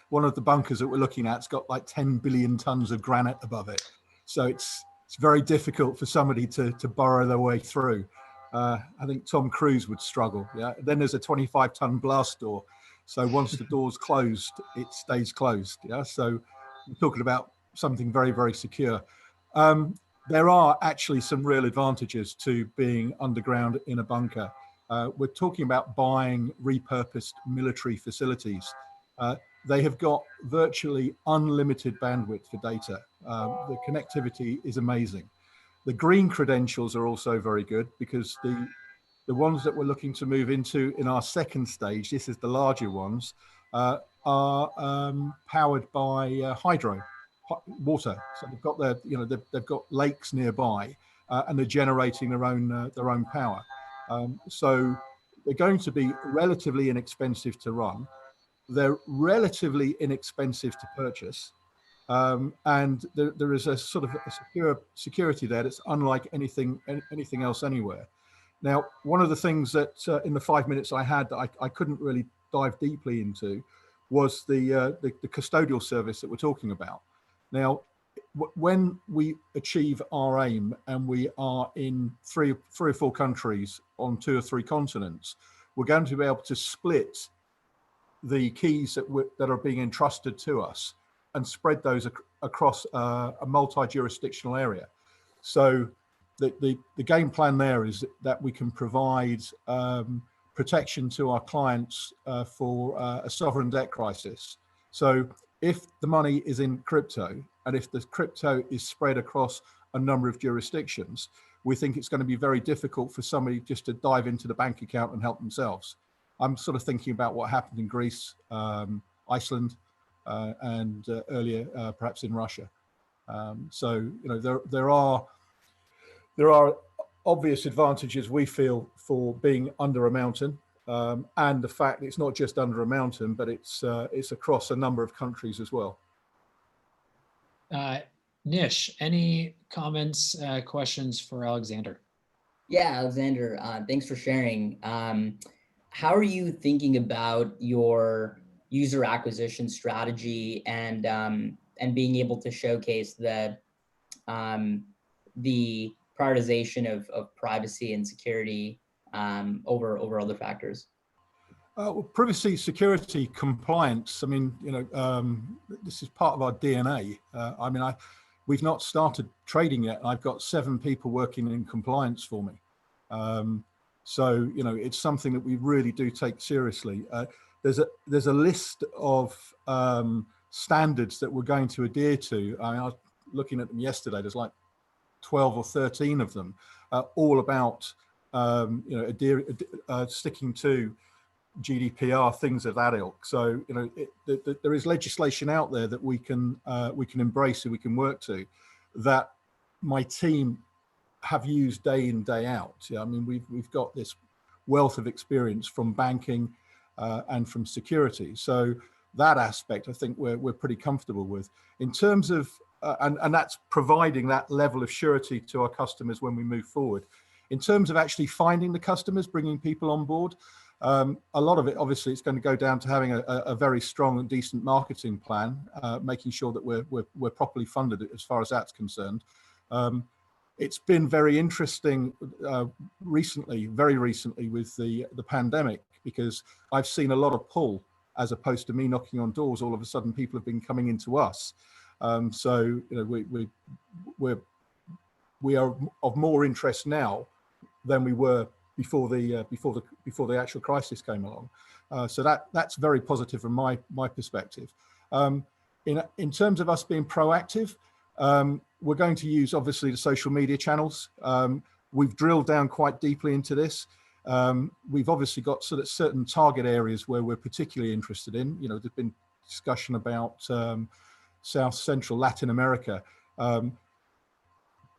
One of the bunkers that we're looking at's got like 10 billion tons of granite above it. So it's very difficult for somebody to burrow their way through. I think Tom Cruise would struggle. Yeah. Then there's a 25-ton blast door. So once the door's closed, it stays closed. Yeah. So we're talking about something very, very secure. There are actually some real advantages to being underground in a bunker. We're talking about buying repurposed military facilities. They have got virtually unlimited bandwidth for data. The connectivity is amazing. The green credentials are also very good, because the ones that we're looking to move into in our second stage, this is the larger ones, are powered by hydro, water. So they've got they've got lakes nearby, and they're generating their own power. So they're going to be relatively inexpensive to run. They're relatively inexpensive to purchase. And there is a sort of a security there that's unlike anything else anywhere. Now, one of the things that in the 5 minutes I had that I couldn't really dive deeply into was the custodial service that we're talking about. Now, when we achieve our aim and we are in three or four countries on 2 or 3 continents, we're going to be able to split the keys that are being entrusted to us and spread those across a multi-jurisdictional area. So the game plan there is that we can provide protection to our clients for a sovereign debt crisis. So if the money is in crypto, and if the crypto is spread across a number of jurisdictions, we think it's going to be very difficult for somebody just to dive into the bank account and help themselves. I'm sort of thinking about what happened in Greece, Iceland, and earlier perhaps in Russia. So there are obvious advantages, we feel, for being under a mountain, and the fact it's not just under a mountain, but it's across a number of countries as well. Nish, any comments, questions for Alexander? Yeah, Alexander, thanks for sharing. How are you thinking about your user acquisition strategy and being able to showcase the prioritization of privacy and security over other factors? Well, privacy, security, compliance. I mean, this is part of our DNA. We've not started trading yet. I've got 7 people working in compliance for me. So, it's something that we really do take seriously. There's a list of standards that we're going to adhere to. I was looking at them yesterday. There's like 12 or 13 of them, all about sticking to GDPR, things of that ilk. So there is legislation out there that we can embrace and we can work to, that my team have used day in, day out. I mean, we've got this wealth of experience from banking and from security. So that aspect, I think we're pretty comfortable with. In terms of and that's providing that level of surety to our customers when we move forward. In terms of actually finding the customers, bringing people on board, a lot of it, obviously, it's going to go down to having a very strong and decent marketing plan, making sure that we're properly funded as far as that's concerned. It's been very interesting recently, very recently, with the pandemic, because I've seen a lot of pull as opposed to me knocking on doors. All of a sudden, people have been coming into us. So you know, we are of more interest now than we were before the actual crisis came along. So that's very positive from my perspective. In terms of us being proactive, we're going to use obviously the social media channels. We've drilled down quite deeply into this. We've obviously got sort of certain target areas where we're particularly interested in. You know, there's been discussion about South Central Latin America.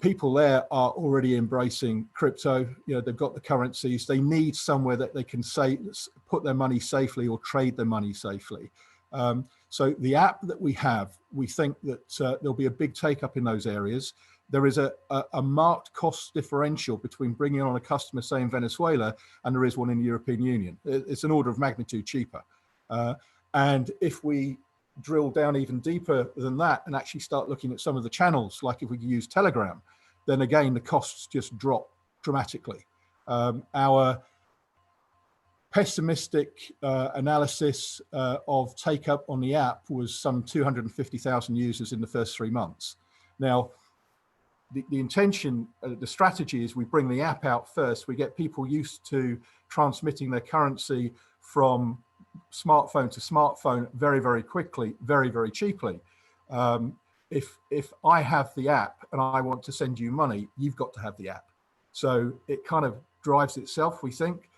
People there are already embracing crypto. You know, they've got the currencies. They need somewhere that they can put their money safely or trade their money safely. So the app that we have, we think that there'll be a big take up in those areas. There is a marked cost differential between bringing on a customer, say in Venezuela, and there is one in the European Union. It's an order of magnitude cheaper. And if we drill down even deeper than that and actually start looking at some of the channels, like if we use Telegram, then again, the costs just drop dramatically. Our pessimistic analysis of take up on the app was some 250,000 users in the first 3 months. Now, the intention, the strategy is we bring the app out first. We get people used to transmitting their currency from smartphone to smartphone very, very quickly, very, very cheaply. If I have the app and I want to send you money, you've got to have the app. So it kind of drives itself, we think.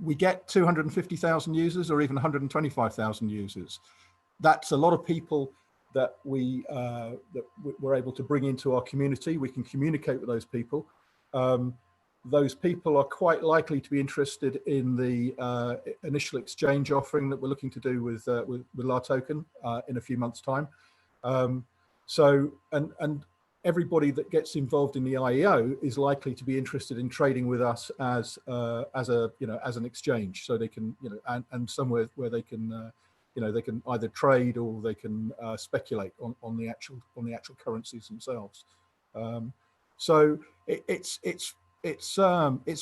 We get 250,000 users or even 125,000 users. That's a lot of people that we're able to bring into our community. We can communicate with those people. Those people are quite likely to be interested in the initial exchange offering that we're looking to do with our token in a few months' time. So everybody that gets involved in the IEO is likely to be interested in trading with us as an exchange, so they can and somewhere where they can they can either trade or they can speculate on the actual currencies themselves. So it's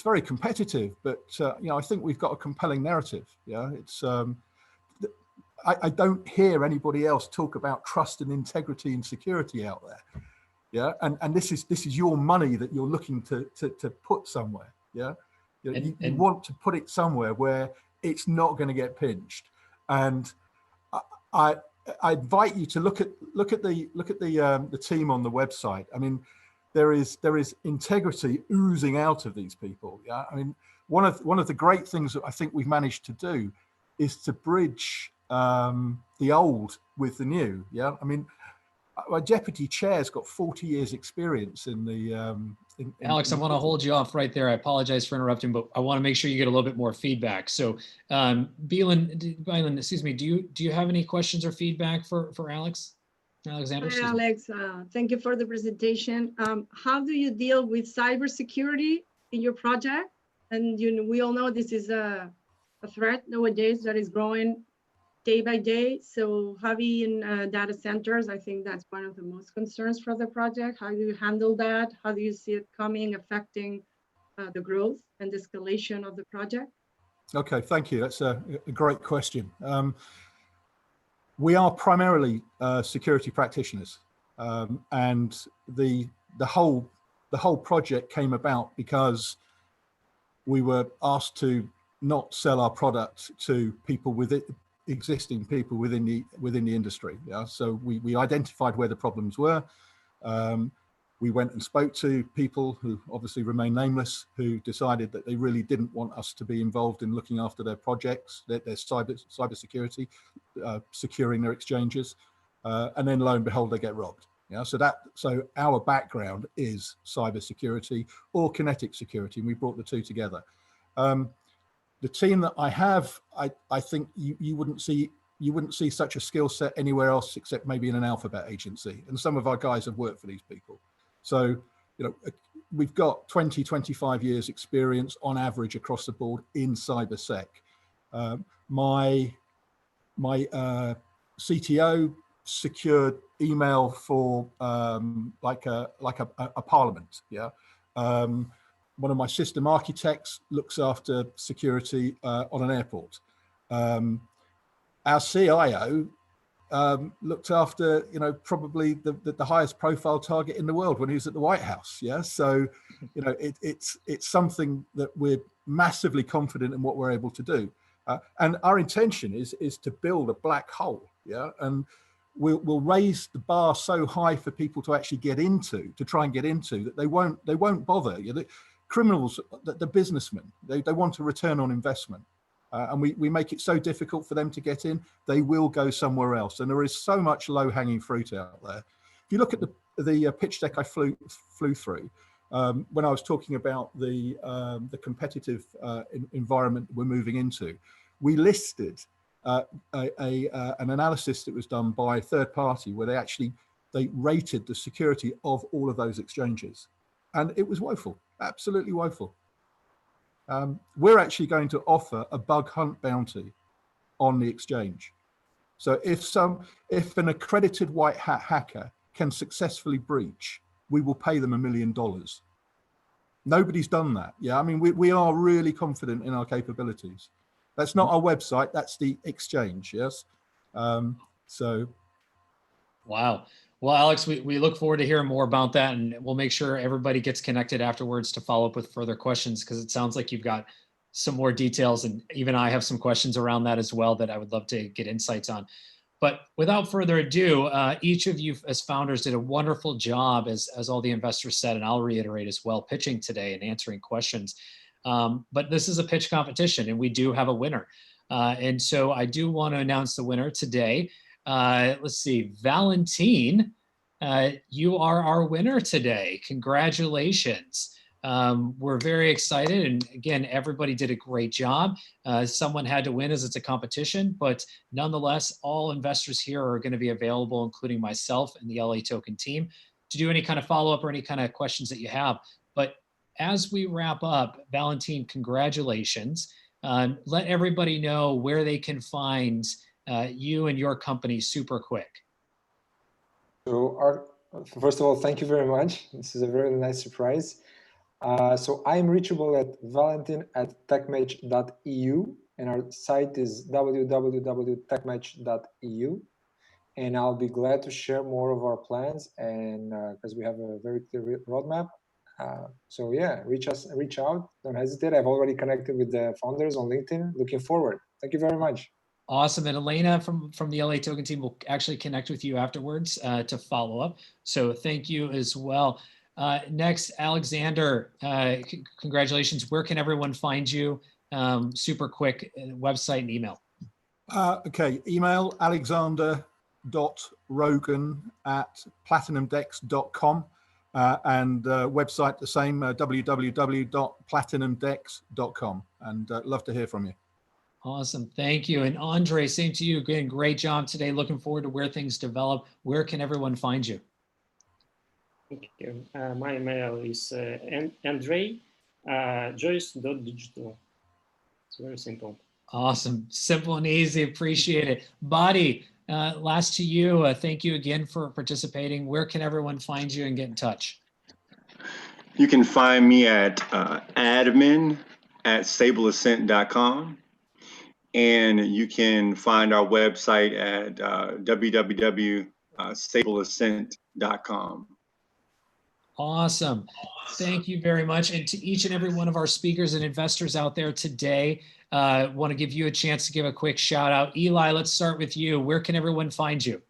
very competitive, but I think we've got a compelling narrative. Yeah, it's I don't hear anybody else talk about trust and integrity and security out there. Yeah, and this is your money that you're looking to put somewhere. Yeah, you want to put it somewhere where it's not going to get pinched. And I invite you to look at the team on the website. I mean, there is integrity oozing out of these people. Yeah, I mean, one of the great things that I think we've managed to do is to bridge the old with the new. Yeah, I mean, our deputy chair's got 40 years experience in the Alex, I want to hold you off right there. I apologize for interrupting, but I want to make sure you get a little bit more feedback. So Belen, excuse me, do you have any questions or feedback for Alex? Alexander? Hi, Alex, thank you for the presentation. How do you deal with cybersecurity in your project? And we all know this is a threat nowadays that is growing day by day. So having data centers, I think that's one of the most concerns for the project. How do you handle that? How do you see it coming, affecting the growth and the escalation of the project? Okay, thank you. That's a great question. We are primarily security practitioners, and the whole project came about because we were asked to not sell our product to people with it, existing people within the industry. Yeah, so we identified where the problems were. We went and spoke to people who obviously remain nameless, who decided that they really didn't want us to be involved in looking after their projects, their cyber security, securing their exchanges, and then lo and behold, they get robbed. Yeah, so our background is cyber security or kinetic security, and we brought the two together. The team that I have, I think you wouldn't see such a skill set anywhere else except maybe in an alphabet agency. And some of our guys have worked for these people. So, we've got 20, 25 years experience on average across the board in cybersec. My CTO secured email for like a parliament. Yeah. One of my system architects looks after security on an airport. Our CIO looked after, probably the highest profile target in the world when he was at the White House. Yeah. So, it's something that we're massively confident in what we're able to do. And our intention is to build a black hole. Yeah. And we'll raise the bar so high for people to actually try and get into that they won't bother. The criminals, the businessmen, they want a return on investment. And we make it so difficult for them to get in, they will go somewhere else. And there is so much low-hanging fruit out there. If you look at the pitch deck I flew through, when I was talking about the competitive environment we're moving into, we listed an analysis that was done by a third party where they rated the security of all of those exchanges. And it was woeful, absolutely woeful. We're actually going to offer a bug hunt bounty on the exchange. So if an accredited white hat hacker can successfully breach, we will pay them $1 million. Nobody's done that. Yeah, I mean, we are really confident in our capabilities. That's not our website, that's the exchange, yes? So. Wow. Well, Alex, we look forward to hearing more about that, and we'll make sure everybody gets connected afterwards to follow up with further questions, because it sounds like you've got some more details, and even I have some questions around that as well that I would love to get insights on. But without further ado, each of you as founders did a wonderful job, as all the investors said, and I'll reiterate as well, pitching today and answering questions. But this is a pitch competition, and we do have a winner. And so I do want to announce the winner today. Let's see, Valentin, you are our winner today. Congratulations. We're very excited. And again, everybody did a great job. Someone had to win as it's a competition, but nonetheless, all investors here are going to be available, including myself and the LA Token team, to do any kind of follow-up or any kind of questions that you have. But as we wrap up, Valentin, congratulations. Let everybody know where they can find you and your company super quick. So first of all, thank you very much. This is a very nice surprise. So I'm reachable at valentin@techmatch.eu, and our site is www.techmatch.eu. And I'll be glad to share more of our plans, and because we have a very clear roadmap. So yeah, reach out, don't hesitate. I've already connected with the founders on LinkedIn. Looking forward. Thank you very much. Awesome. And Elena from the LA Token team will actually connect with you afterwards to follow up. So thank you as well. Next, Alexander, congratulations. Where can everyone find you? Super quick, website and email. Okay, email alexander.rogan@platinumdex.com. And website the same, www.platinumdex.com. And love to hear from you. Awesome. Thank you. And Andrey, same to you. Again, great job today. Looking forward to where things develop. Where can everyone find you? Thank you. My email is Andrey, joyce.digital. It's very simple. Awesome. Simple and easy. Appreciate it. Badi, last to you. Thank you again for participating. Where can everyone find you and get in touch? You can find me at admin@Sabbleassent.com. And you can find our website at www.Sabbleassent.com. Awesome. Thank you very much. And to each and every one of our speakers and investors out there today, want to give you a chance to give a quick shout out. Eli, let's start with you. Where can everyone find you?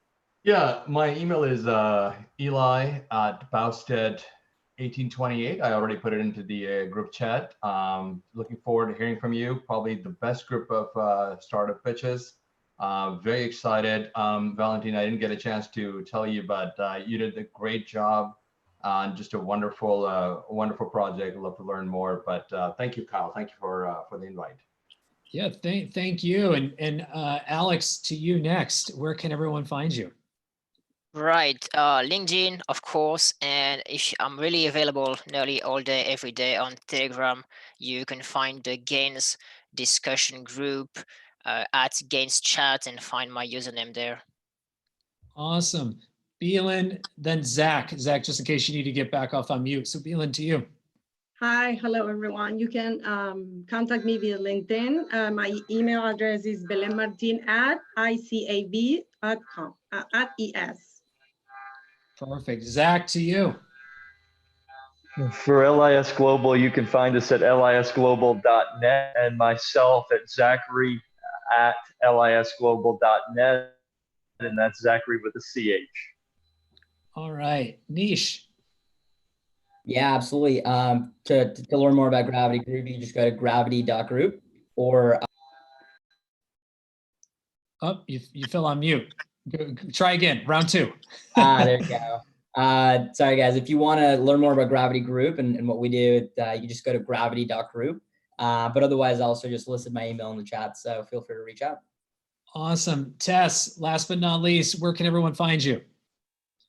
Yeah, my email is eli@Bausted1828. I already put it into the group chat. Looking forward to hearing from you. Probably the best group of startup pitches. Very excited. Valentin, I didn't get a chance to tell you, but you did a great job. Just a wonderful, wonderful project. I'd love to learn more. But thank you, Kyle. Thank you for the invite. Yeah, thank you. And Alex, to you next. Where can everyone find you? Right, LinkedIn, of course, and if I'm really available nearly all day, every day on Telegram. You can find the Gains discussion group at Gains Chat and find my username there. Awesome. Belen, then Zach. Zach, just in case you need to get back off on mute. So Belen, to you. Hi, hello everyone. You can contact me via LinkedIn. My email address is belenmartin@icab.com, @es. Perfect. Zach, to you. For LIS Global, you can find us at lisglobal.net and myself at Zachary at lisglobal.net. And that's Zachary with a CH. All right. Nish. Yeah, absolutely. To learn more about Gravity Group, you just go to gravity.group or. Oh, you fell on mute. Try again, round 2. There you go. Sorry guys, if you want to learn more about Gravity Group and what we do, you just go to gravity.group. But otherwise, I also just listed my email in the chat, so feel free to reach out. Awesome. Tess, last but not least, where can everyone find you?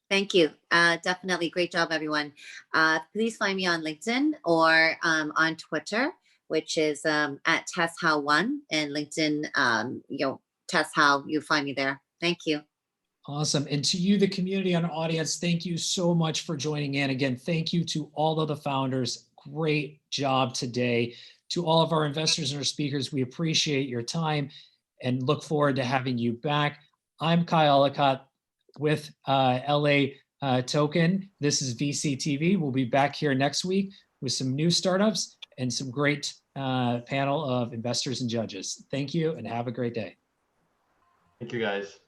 Thank you. Definitely. Great job, everyone. Please find me on LinkedIn or on Twitter, which is at TessHow1, and LinkedIn, Tess How, you find me there. Thank you. Awesome. And to you, the community and audience, thank you so much for joining in. Again, thank you to all of the founders. Great job today. To all of our investors and our speakers, we appreciate your time and look forward to having you back. I'm Kyle Ellicott with LA Token. This is VCTV. We'll be back here next week with some new startups and some great panel of investors and judges. Thank you and have a great day. Thank you, guys.